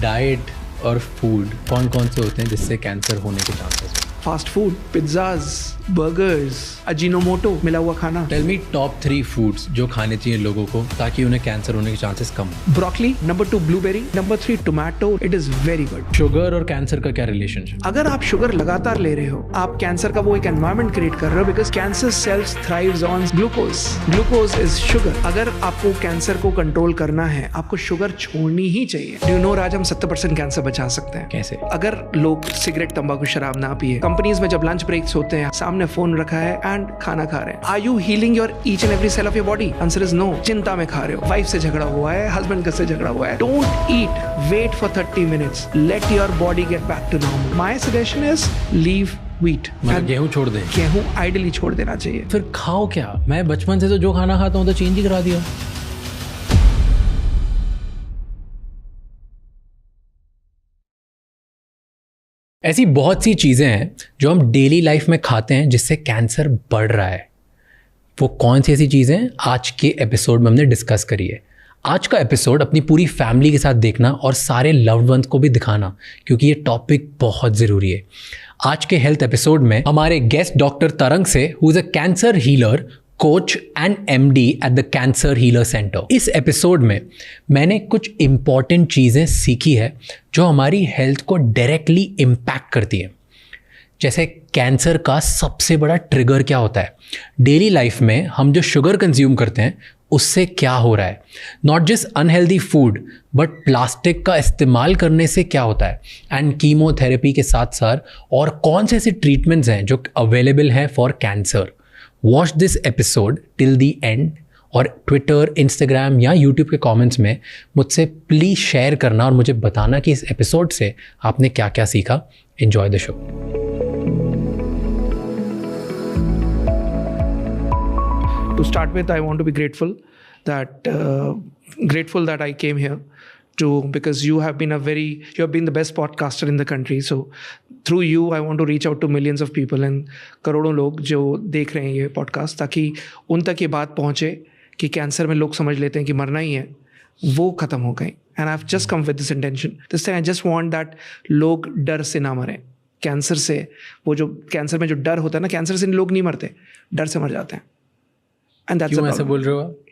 Diet और food कौन कौन से होते हैं जिससे कैंसर होने के chances? Fast food, pizzas, burgers, Ajinomoto मिला हुआ खाना। टेल मी टॉप 3 फूड्स जो खाने चाहिए लोगों को ताकि उन्हें कैंसर होने के चांसेस कम हो। Broccoli, number 2 blueberry, number 3 tomato. It is very good. Sugar और कैंसर का क्या रिलेशनशिप? अगर आप शुगर लगातार ले रहे हो, आप कैंसर का वो एक एनवायरनमेंट क्रिएट कर रहे हो, because cancer cells thrives on glucose. Glucose is sugar. अगर आपको कैंसर को कंट्रोल करना है, आपको शुगर छोड़नी ही चाहिए। डू यू नो राज, हम 70% कैंसर बचा सकते हैं। कैसे? अगर लोग सिगरेट, तंबाकू, शराब ना पिए। कंपनीज में जब लंच ब्रेक्स होते हैं, सामने फोन रखा है एंड खाना खा रहे हैं। Are you healing your each and every cell of your body? Answer is no. चिंता में खा रहे हो, वाइफ से झगड़ा हुआ है, हस्बैंड से झगड़ा हुआ है। Don't eat, wait for 30 minutes, let your body get back to normal. My suggestion is leave wheat. मतलब गेहूं छोड़ दें? गेहूं आइडियली छोड़ देना चाहिए। फिर खाओ क्या? मैं बचपन से तो जो खाना खाता हूं तो चेंज ही करा दिया। ऐसी बहुत सी चीज़ें हैं जो हम डेली लाइफ में खाते हैं जिससे कैंसर बढ़ रहा है। वो कौन सी ऐसी चीज़ें आज के एपिसोड में हमने डिस्कस करी है। आज का एपिसोड अपनी पूरी फैमिली के साथ देखना और सारे लव्ड वंस को भी दिखाना, क्योंकि ये टॉपिक बहुत ज़रूरी है। आज के हेल्थ एपिसोड में हमारे गेस्ट डॉक्टर तरंग से, who is a cancer healer, coach and MD at the cancer healer centre. इस एपिसोड में मैंने कुछ इंपॉर्टेंट चीज़ें सीखी है जो हमारी हेल्थ को डायरेक्टली इम्पैक्ट करती है। जैसे कैंसर का सबसे बड़ा ट्रिगर क्या होता है, डेली लाइफ में हम जो शुगर कंज्यूम करते हैं उससे क्या हो रहा है, not just unhealthy food but plastic का इस्तेमाल करने से क्या होता है, एंड कीमोथेरेपी के साथ साथ और कौन से ऐसे ट्रीटमेंट्स हैं जो अवेलेबल हैं for cancer. Watch this episode till the and और ट्विटर, इंस्टाग्राम या यूट्यूब के कमेंट्स में मुझसे प्लीज़ शेयर करना और मुझे बताना कि इस एपिसोड से आपने क्या क्या सीखा। Enjoy the show. To start with, I want to be grateful that I came here because you have been the best podcaster in the country. So through you, I want to reach out to millions of people and करोड़ों लोग जो देख रहे हैं ये podcast, ताकि उन तक ये बात पहुँचे कि कैंसर में लोग समझ लेते हैं कि मरना ही है, वो ख़त्म हो गए। And I've just come with this intention. This time I just want that लोग डर से ना मरें। कैंसर से, वो जो कैंसर में जो डर होता है ना, कैंसर से लोग नहीं मरते, डर से मर जाते हैं। And that's क्यों ऐसे बोल रहे हो?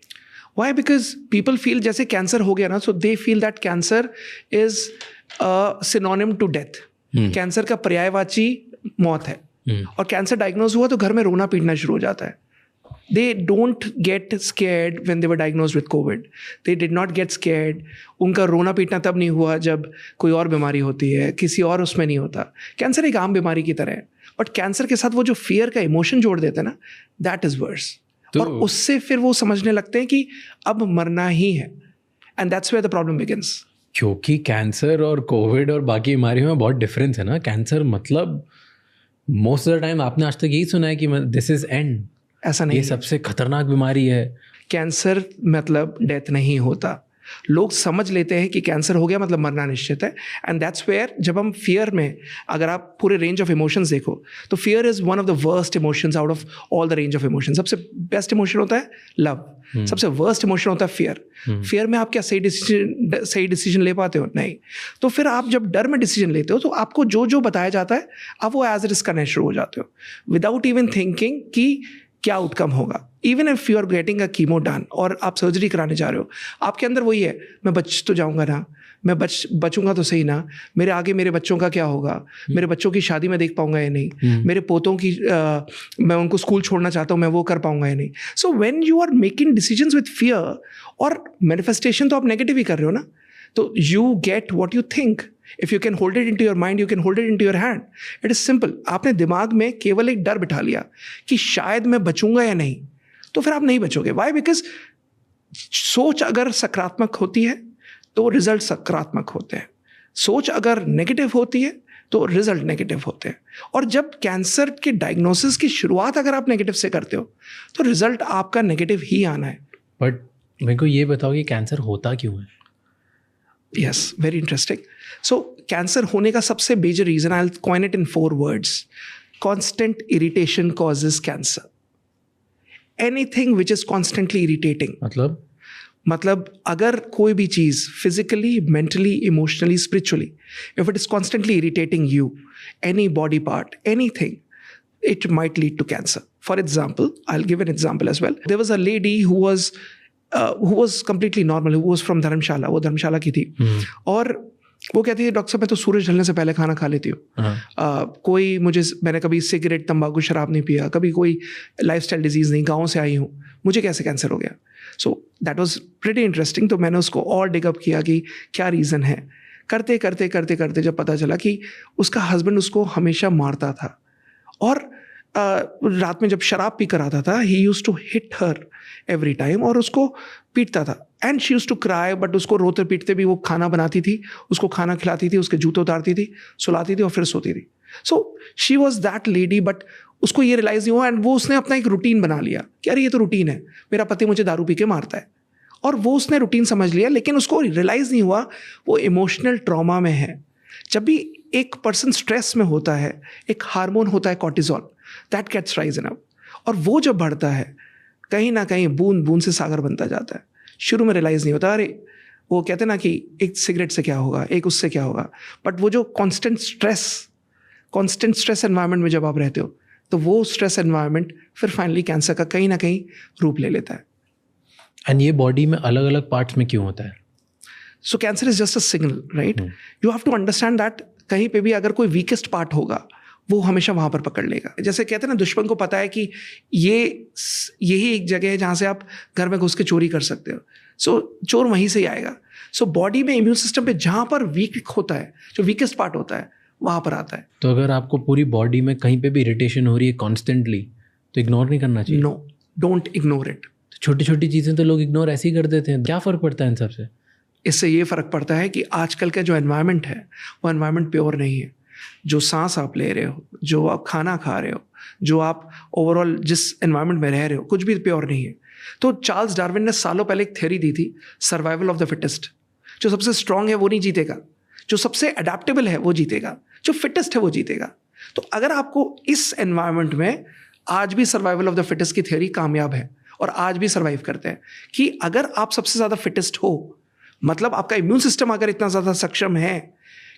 Why? Because people feel जैसे कैंसर हो गया ना, so they feel that cancer is a synonym to death. Cancer का पर्यायवाची मौत है। और कैंसर डायग्नोज हुआ तो घर में रोना पीटना शुरू हो जाता है। They don't get scared when they were diagnosed with COVID. They did not get scared. उनका रोना पीटना तब नहीं हुआ जब कोई और बीमारी होती है, किसी और उसमें नहीं होता। कैंसर एक आम बीमारी की तरह है, बट कैंसर के साथ वो जो फियर का इमोशन जोड़ देते हैं ना, दैट इज वर्स। और उससे फिर वो समझने लगते हैं कि अब मरना ही है, and that's where the problem begins. क्योंकि कैंसर और कोविड और बाकी बीमारियों में बहुत डिफरेंस है ना। कैंसर मतलब मोस्ट ऑफ द टाइम आपने आज तक यही सुना है कि दिस इज एंड। ऐसा नहीं, ये सबसे खतरनाक बीमारी है। कैंसर मतलब डेथ नहीं होता। लोग समझ लेते हैं कि कैंसर हो गया मतलब मरना निश्चित है, एंड दैट्स वेयर जब हम फियर में, अगर आप पूरे रेंज ऑफ इमोशंस देखो तो fear is one of the worst emotions out of all the range of emotion. सबसे बेस्ट इमोशन होता है लव, सबसे वर्स्ट इमोशन होता है फियर। फियर में आप क्या सही डिसीजन ले पाते हो? नहीं। तो फिर आप जब डर में डिसीजन लेते हो तो आपको जो जो बताया जाता है आप वो एज इट इज करने शुरू हो जाते हो, विदाउट इवन थिंकिंग कि क्या आउटकम होगा। Even if you are getting a chemo done और आप सर्जरी कराने जा रहे हो, आपके अंदर वही है, मैं बच तो जाऊंगा ना, मैं बचूंगा तो सही ना, मेरे आगे मेरे बच्चों का क्या होगा, मेरे बच्चों की शादी में देख पाऊंगा या नहीं, मेरे पोतों की मैं उनको स्कूल छोड़ना चाहता हूँ, मैं वो कर पाऊंगा या नहीं। So when you are making decisions with fear, और मैनिफेस्टेशन तो आप नेगेटिव ही कर रहे हो ना, तो you get what you think. If you can hold it into your mind, you can hold it into your hand. It is simple. आपने दिमाग में केवल एक डर बिठा लिया कि शायद मैं बचूंगा या नहीं, तो फिर आप नहीं बचोगे। Why? Because सोच अगर सकारात्मक होती है तो रिजल्ट सकारात्मक होते हैं, सोच अगर नेगेटिव होती है तो रिजल्ट नेगेटिव होते हैं। और जब कैंसर के डायग्नोसिस की शुरुआत अगर आप नेगेटिव से करते हो तो रिजल्ट आपका नेगेटिव ही आना है। बट मेरे को ये बताओ कि कैंसर होता क्यों है? Yes, very interesting. So cancer होने का सबसे major reason, I'll coin it in 4 words. Constant irritation causes cancer. Anything which is constantly irritating. मतलब अगर कोई भी चीज़ physically, mentally, emotionally, spiritually, if it is constantly irritating you, any body part, anything, it might lead to cancer. For example, I'll give an example as well. There was a lady who was completely normal, who was from धर्मशाला, वो धर्मशाला की थी, और वो कहती थी doctor साहब मैं तो सूरज ढलने से पहले खाना खा लेती हूँ, मैंने कभी सिगरेट, तंबाकू, शराब नहीं पिया, कभी कोई लाइफस्टाइल डिजीज़ नहीं, गाँव से आई हूँ, मुझे कैसे कैंसर हो गया? So that was pretty interesting. तो मैंने उसको और डिगअप किया कि क्या रीज़न है. करते करते करते करते जब पता चला कि उसका हस्बैंड उसको हमेशा मारता था, और रात में जब शराब पी कर आता था, he used to hit her every time, और उसको पीटता था. And she used to cry, but उसको रोते पीटते भी वो खाना बनाती थी, उसको खाना खिलाती थी, उसके जूते उतारती थी, सुलाती थी और फिर सोती थी. So she was that lady, but उसको ये रियलाइज नहीं हुआ, एंड वो उसने अपना एक रूटीन बना लिया कि अरे ये तो रूटीन है, मेरा पति मुझे दारू पी के मारता है, और वो उसने रूटीन समझ लिया. लेकिन उसको रियलाइज नहीं हुआ वो इमोशनल ट्रॉमा में है. जब भी एक पर्सन स्ट्रेस में होता है, एक हार्मोन होता है cortisol, that gets risen up, और वो जब बढ़ता है कहीं ना कहीं बूंद बूंद से सागर बनता जाता है. शुरू में रियलाइज नहीं होता, अरे वो कहते हैं ना कि एक सिगरेट से क्या होगा, एक उससे क्या होगा, बट वो जो कांस्टेंट स्ट्रेस एनवायरनमेंट में जब आप रहते हो, तो वो स्ट्रेस एनवायरनमेंट फिर फाइनली कैंसर का कहीं ना कहीं रूप ले लेता है. एंड ये बॉडी में अलग अलग पार्ट्स में क्यों होता है? So cancer is just a signal, right? You have to understand that कहीं पे भी अगर कोई वीकेस्ट पार्ट होगा, वो हमेशा वहाँ पर पकड़ लेगा. जैसे कहते हैं ना, दुश्मन को पता है कि यही एक जगह है जहाँ से आप घर में घुस के चोरी कर सकते हो, सो चोर वहीं से ही आएगा. सो बॉडी में इम्यून सिस्टम पे जहाँ पर वीक होता है, जो वीकेस्ट पार्ट होता है, वहाँ पर आता है. तो अगर आपको पूरी बॉडी में कहीं पे भी इरिटेशन हो रही है कॉन्स्टेंटली, तो इग्नोर नहीं करना चाहिए? No, don't ignore it. छोटी छोटी चीज़ें तो लोग इग्नोर ऐसे ही कर देते हैं, क्या फ़र्क पड़ता है इन सबसे? इससे ये फ़र्क पड़ता है कि आजकल का जो एनवायरनमेंट है, वो एनवायरनमेंट प्योर नहीं है. जो सांस आप ले रहे हो, जो आप खाना खा रहे हो, जो आप ओवरऑल जिस एनवायरनमेंट में रह रहे हो, कुछ भी प्योर नहीं है. तो चार्ल्स डार्विन ने सालों पहले एक थ्योरी दी थी, सर्वाइवल ऑफ द फिटेस्ट. जो सबसे स्ट्रांग है वो नहीं जीतेगा, जो सबसे अडेप्टेबल है वो जीतेगा, जो फिटेस्ट है वो जीतेगा. तो अगर आपको इस एनवायरनमेंट में आज भी सर्वाइवल ऑफ द फिटेस्ट की थ्योरी कामयाब है, और आज भी सर्वाइव करते हैं कि अगर आप सबसे ज़्यादा फिटेस्ट हो, मतलब आपका इम्यून सिस्टम अगर इतना ज़्यादा सक्षम है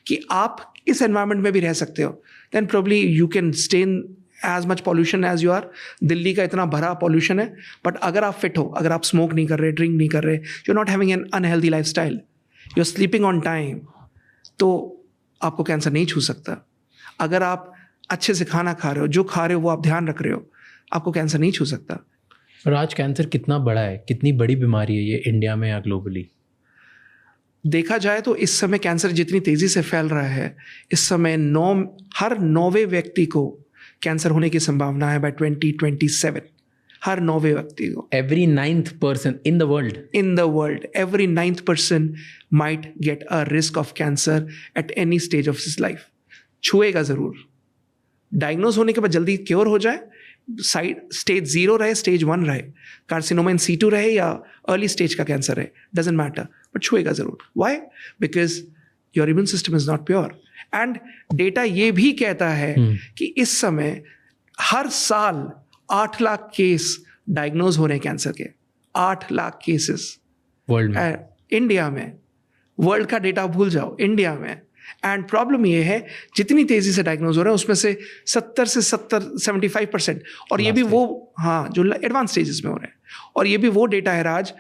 कि आप इस एनवायरनमेंट में भी रह सकते हो, then probably you can stay in as much pollution as you are. Delhi का इतना भरा पॉल्यूशन है, बट अगर आप फिट हो, अगर आप स्मोक नहीं कर रहे, ड्रिंक नहीं कर रहे, you are not having an unhealthy lifestyle, you are sleeping on time, तो आपको कैंसर नहीं छू सकता. अगर आप अच्छे से खाना खा रहे हो, जो खा रहे हो वो आप ध्यान रख रहे हो, आपको कैंसर नहीं छू सकता. और आज कैंसर कितना बड़ा है, कितनी बड़ी बीमारी है ये इंडिया में या ग्लोबली? देखा जाए तो इस समय कैंसर जितनी तेज़ी से फैल रहा है, इस समय हर 9वें व्यक्ति को कैंसर होने की संभावना है बाय 2027. हर 9वें व्यक्ति को. Every 9th person in the world. In the world, every 9th person might get a risk of cancer at any stage of his life. छुएगा ज़रूर. डायग्नोज होने के बाद जल्दी क्योर हो जाए, स्टेज 0 रहे, स्टेज 1 रहे, कार्सिनोमा इन सीटू रहे या अर्ली स्टेज का कैंसर रहे, डजेंट मैटर, बट छुएगा जरूर. Why? Because your immune system is not pure. And data ये भी कहता है कि इस समय हर साल 8 लाख केस डायग्नोज हो रहे हैं कैंसर के. 8 लाख केसेस वर्ल्ड में. इंडिया में. वर्ल्ड का डेटा भूल जाओ, इंडिया में. एंड प्रॉब्लम ये है, जितनी तेजी से डायग्नोज हो रहा है उसमें से 75% और ये भी वो, हाँ, जो एडवांस स्टेजेस में हो रहे हैं. और ये भी वो डेटा है राज,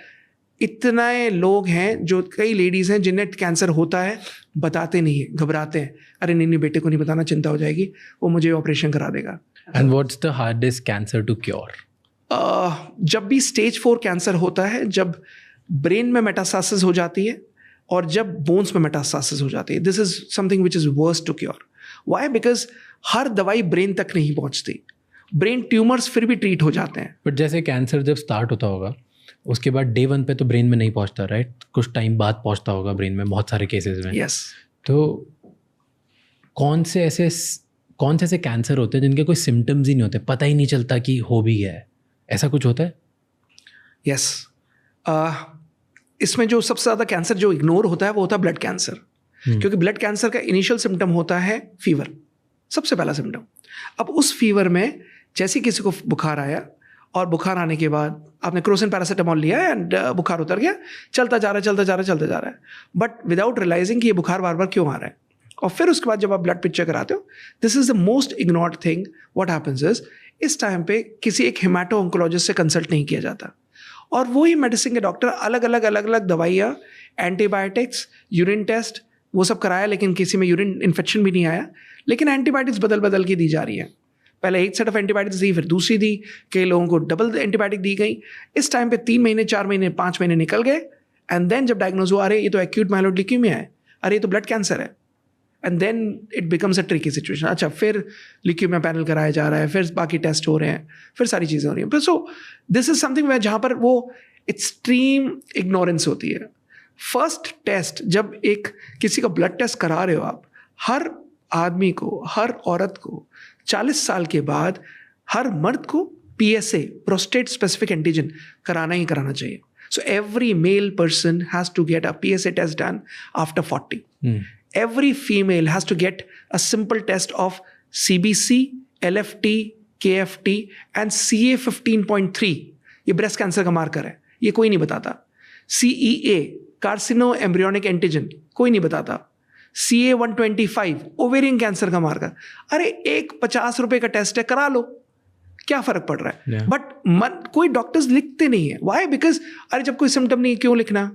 इतने लोग हैं, जो कई लेडीज हैं जिन्हें कैंसर होता है, बताते नहीं है, घबराते हैं, अरे नहीं बेटे को नहीं बताना, चिंता हो जाएगी, वो मुझे ऑपरेशन करा देगा. And what's the hardest cancer to cure? जब भी स्टेज 4 कैंसर होता है, जब ब्रेन में मेटास्टासिस हो जाती है और जब बोन्स में मेटास्टासिस हो जाती है, this is something which is worst to cure. Why? Because हर दवाई ब्रेन तक नहीं पहुंचती. ब्रेन ट्यूमर्स फिर भी ट्रीट हो जाते हैं. बट जैसे कैंसर जब स्टार्ट होता होगा, उसके बाद डे 1 पे तो ब्रेन में नहीं पहुंचता, राइट? कुछ टाइम बाद पहुंचता होगा ब्रेन में, बहुत सारे केसेस में. यस. तो कौन से ऐसे कैंसर होते हैं जिनके कोई सिम्टम्स ही नहीं होते, पता ही नहीं चलता कि हो भी गया है? ऐसा कुछ होता है? यस. इसमें जो सबसे ज़्यादा कैंसर जो इग्नोर होता है वो होता है ब्लड कैंसर. क्योंकि ब्लड कैंसर का इनिशियल सिम्टम होता है फीवर, सबसे पहला सिम्टम. अब उस फीवर में जैसे किसी को बुखार आया और बुखार आने के बाद आपने क्रोसिन पैरासिटामोल लिया एंड बुखार उतर गया, चलता जा रहा है, बट विदाउट रियलाइजिंग कि ये बुखार बार बार क्यों आ रहा है। और फिर उसके बाद जब आप ब्लड पिक्चर कराते हो, this is the most ignored thing. What happens is, इस टाइम पे किसी एक हेमाटो ऑन्कोलॉजिस्ट से कंसल्ट नहीं किया जाता, और वही मेडिसिन के डॉक्टर अलग अलग दवाइयाँ, एंटीबायोटिक्स, यूरिन टेस्ट, वो सब कराया, लेकिन किसी में यूरिन इन्फेक्शन भी नहीं आया, लेकिन एंटीबायोटिक्स बदल के दी जा रही है। पहले एक सेट ऑफ एंटीबायोटिक्स दी, फिर दूसरी दी, कई लोगों को डबल एंटीबायोटिक दी गई। इस टाइम पे 3 महीने, 4 महीने, 5 महीने निकल गए, एंड देन जब डायग्नोज हुआ, अरे ये तो एक्यूट माइलोइड ल्यूकेमिया है, अरे ये तो ब्लड कैंसर है, and then it becomes a tricky situation. अच्छा, फिर ल्यूकेमिया पैनल कराया जा रहा है, फिर बाकी टेस्ट हो रहे हैं, फिर सारी चीज़ें हो रही हैं। सो दिस इज समथिंग वे जहाँ पर वो एक्सट्रीम इग्नोरेंस होती है। फर्स्ट टेस्ट, जब एक किसी का ब्लड टेस्ट करा रहे हो आप, हर आदमी को, हर औरत को 40 साल के बाद, हर मर्द को PSA, प्रोस्टेट स्पेसिफिक एंटीजन, कराना ही कराना चाहिए। So every male person has to get a PSA test done after 40. Every female has to get a simple test of CBC, LFT, KFT and CA15.3. ये ब्रेस्ट कैंसर का marker है, ये कोई नहीं बताता। CEA, कार्सिनो एम्ब्रियोनिक एंटीजन, कोई नहीं बताता। CA125, ओवेरियन कैंसर का मार्कर। अरे एक 50 रुपए का टेस्ट है, करा लो, क्या फर्क पड़ रहा है? बट कोई डॉक्टर्स लिखते नहीं है। वाई? बिकॉज अरे जब कोई सिम्टम नहीं, क्यों लिखना?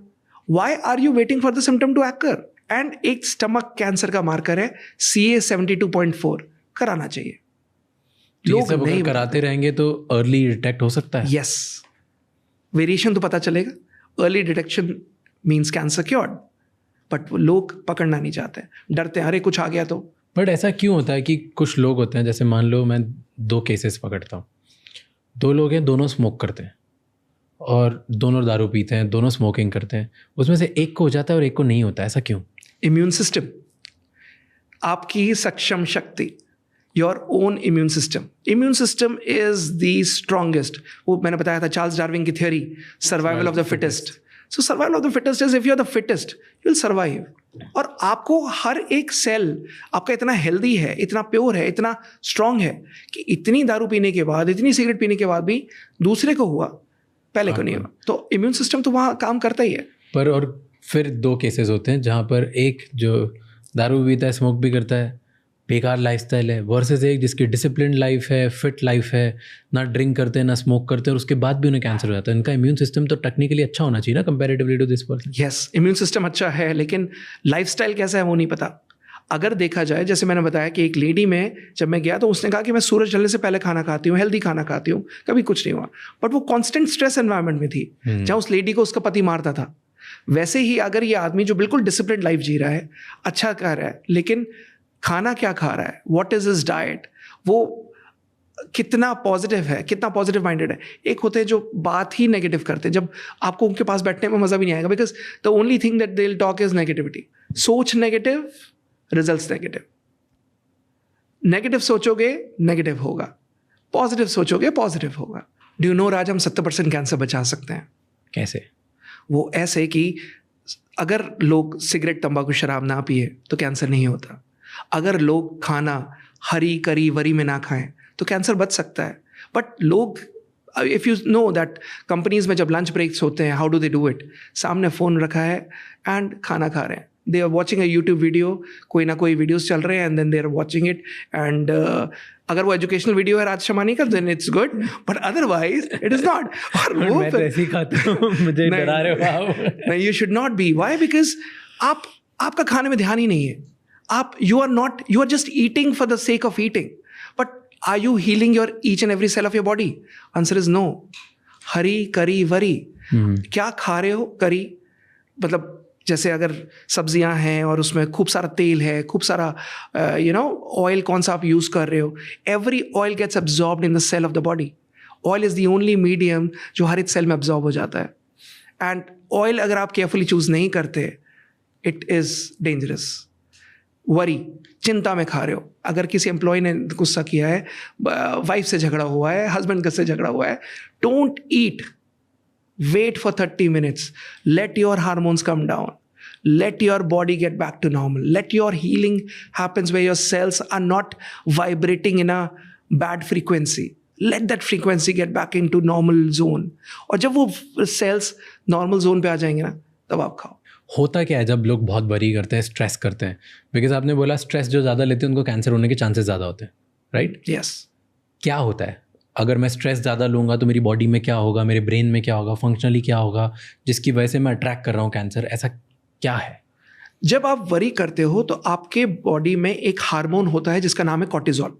Why are you waiting for the symptom to occur? And एक स्टमक कैंसर का मार्कर है CA72.4, कराना चाहिए। लोग सब नहीं कराते रहेंगे तो अर्ली डिटेक्ट हो सकता है। यस, वेरिएशन तो पता चलेगा। Early detection means cancer cured, but लोग पकड़ना नहीं चाहते, डरते हैं, अरे कुछ आ गया तो। बट ऐसा क्यों होता है कि कुछ लोग होते हैं, जैसे मान लो मैं 2 केसेस पकड़ता हूँ, 2 लोग हैं, दोनों स्मोक करते हैं और दोनों दारू पीते हैं, दोनों स्मोकिंग करते हैं, उसमें से एक को हो जाता है और एक को नहीं होता, ऐसा क्यों? इम्यून सिस्टम, आपकी सक्षम शक्ति, your own immune system. Immune system is the strongest. वो मैंने बताया था चार्ल्स डार्विन की theory, survival of the fittest. So survival of the fittest is if you are the fittest you will survive. और आपको हर एक सेल आपका इतना हेल्दी है, इतना प्योर है, इतना स्ट्रांग है कि इतनी दारू पीने के बाद, इतनी सिगरेट पीने के बाद भी दूसरे को हुआ, पहले को नहीं हुआ। तो इम्यून सिस्टम तो वहाँ काम करता ही है। पर और फिर 2 केसेस होते हैं जहाँ पर एक जो दारू भी पीता है, स्मोक भी करता है, बेकार लाइफस्टाइल है, वर्सेस एक जिसकी डिसिप्लिन लाइफ है, फिट लाइफ है, ना ड्रिंक करते हैं ना स्मोक करते हैं, और उसके बाद भी उन्हें कैंसर हो जाता है। इनका इम्यून सिस्टम तो टेक्निकली अच्छा होना चाहिए ना comparatively to this person. Yes, immune system अच्छा है, लेकिन लाइफस्टाइल कैसा है वो नहीं पता। अगर देखा जाए, जैसे मैंने बताया कि एक लेडी में जब मैं गया तो उसने कहा कि मैं सूरज ढलने से पहले खाना खाती हूँ, हेल्दी खाना खाती हूँ, कभी कुछ नहीं हुआ। बट वो कॉन्स्टेंट स्ट्रेस एनवायरनमेंट में थी जहाँ उस लेडी को उसका पति मारता था। वैसे ही अगर ये आदमी जो बिल्कुल डिसिप्लिन लाइफ जी रहा है, अच्छा कर रहा है, लेकिन खाना क्या खा रहा है, व्हाट इज हिज डाइट, वो कितना पॉजिटिव है, कितना पॉजिटिव माइंडेड है। एक होते हैं जो बात ही नेगेटिव करते हैं, जब आपको उनके पास बैठने में मजा भी नहीं आएगा, because the only thing that they will talk is negativity. सोच नेगेटिव, रिजल्ट्स नेगेटिव। नेगेटिव सोचोगे नेगेटिव होगा, पॉजिटिव सोचोगे पॉजिटिव होगा। डू यू नो राज, हम 70% कैंसर बचा सकते हैं। कैसे? वो ऐसे कि अगर लोग सिगरेट, तंबाकू, शराब ना पिए तो कैंसर नहीं होता। अगर लोग खाना हरी करी वरी में ना खाएं तो कैंसर बच सकता है। बट लोग, if you know that companies में जब लंच ब्रेक्स होते हैं, how do they do it? सामने फ़ोन रखा है एंड खाना खा रहे हैं, they are watching a YouTube video, कोई ना कोई वीडियोस चल रहे हैं and then they are watching it. And अगर वो एजुकेशनल वीडियो है राज शमानी का, then it's good, but otherwise it is not. और वो मैं तो ऐसे ही खाता हूँ, मुझे डरा रहे हो आप। नहीं, you should not be. Why? Because आपका खाने में ध्यान ही नहीं है। you are just eating for the sake of eating, but are you healing your each and every cell of your body? Answer is no. हरी करी वरी, क्या खा रहे हो? करी मतलब जैसे अगर सब्जियां हैं और उसमें खूब सारा तेल है, खूब सारा ऑयल कौन सा आप यूज कर रहे हो, every oil gets absorbed in the cell of the body. Oil is the only medium जो हर एक सेल में एब्जॉर्ब हो जाता है। एंड ऑयल अगर आप केयरफुली चूज नहीं करते, इट इज डेंजरस। वरी, चिंता में खा रहे हो। अगर किसी एम्प्लॉय ने गुस्सा किया है, वाइफ से झगड़ा हुआ है, हस्बैंड से झगड़ा हुआ है, don't eat, wait for 30 minutes, let your hormones come down, let your body get back to normal, let your healing happens where your cells are not vibrating in a bad frequency, let that frequency get back into normal zone, और जब वो sales normal zone पे आ जाएंगे ना, तब आप खाओ। होता क्या है जब लोग बहुत वरी करते हैं, स्ट्रेस करते हैं? बिकॉज आपने बोला स्ट्रेस जो ज़्यादा लेते हैं उनको कैंसर होने के चांसेस ज़्यादा होते हैं, राइट? यस। क्या होता है अगर मैं स्ट्रेस ज़्यादा लूँगा तो मेरी बॉडी में क्या होगा, मेरे ब्रेन में क्या होगा, फंक्शनली क्या होगा, जिसकी वजह से मैं अट्रैक्ट कर रहा हूँ कैंसर? ऐसा क्या है? जब आप वरी करते हो तो आपके बॉडी में एक हार्मोन होता है जिसका नाम है कॉर्टिजोल।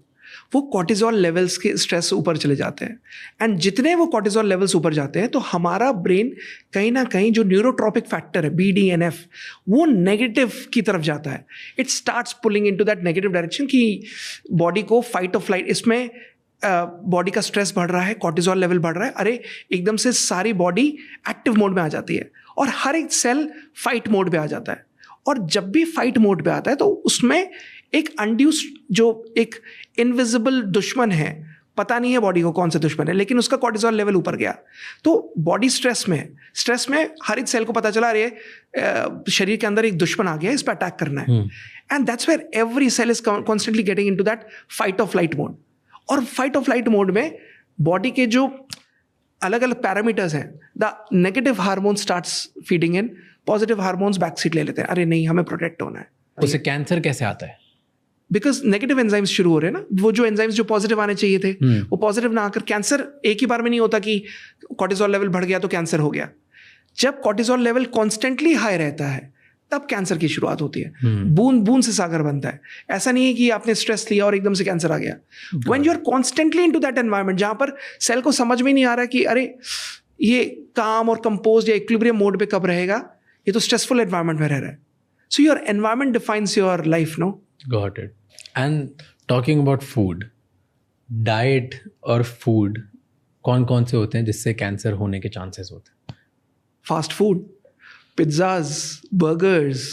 वो कॉर्टिजोल लेवल्स के स्ट्रेस ऊपर चले जाते हैं, एंड जितने वो कॉर्टिजोल लेवल्स ऊपर जाते हैं तो हमारा ब्रेन कहीं ना कहीं जो न्यूरोट्रॉपिक फैक्टर है BDNF, वो नेगेटिव की तरफ जाता है। It starts pulling into that negative direction कि बॉडी को फाइट और फ्लाइट, इसमें बॉडी का स्ट्रेस बढ़ रहा है, कॉर्टिजोल लेवल बढ़ रहा है, अरे एकदम से सारी बॉडी एक्टिव मोड में आ जाती है और हर एक सेल फाइट मोड पे आ जाता है। और जब भी फाइट मोड पे आता है तो उसमें एक अनड्यूस्ड, जो एक इनविजिबल दुश्मन है, पता नहीं है बॉडी को कौन सा दुश्मन है, लेकिन उसका कॉर्टिजोल लेवल ऊपर गया तो बॉडी स्ट्रेस में हर एक सेल को पता चला रही है शरीर के अंदर एक दुश्मन आ गया, इस पर अटैक करना है। And that's where every cell is constantly getting into that fight और फ्लाइट मोड। और फाइट और फ्लाइट मोड में बॉडी के जो अलग अलग पैरामीटर्स हैं, the negative hormone starts feeding in, positive hormones back seat ले लेते हैं, अरे नहीं हमें प्रोटेक्ट होना है। उससे कैंसर कैसे आता है? बिकॉज नेगेटिव एंजाइम्स शुरू हो रहे हैं ना, वो जो एंजाइम्स जो पॉजिटिव आने चाहिए थे वो पॉजिटिव ना आकर, कैंसर एक ही बार में नहीं होता कि कॉर्टिजोल लेवल बढ़ गया तो कैंसर हो गया। जब कॉर्टिजोल लेवल कॉन्स्टेंटली हाई रहता है तब कैंसर की शुरुआत होती है। बूंद बूंद से सागर बनता है। ऐसा नहीं है कि आपने स्ट्रेस लिया और एकदम से कैंसर आ गया। When you are constantly into that environment जहां पर सेल को समझ में नहीं आ रहा कि अरे ये काम और कंपोज या इक्विलिब्रियम मोड पे कब रहेगा, ये तो स्ट्रेसफुल एनवायरनमेंट में रह रहा है। So your environment defines your life, no? Got it. And talking about food, diet और फूड कौन कौन से होते हैं जिससे कैंसर होने के चांसेस होते हैं? फास्ट फूड, पिज्ज़ाज, बर्गर्स,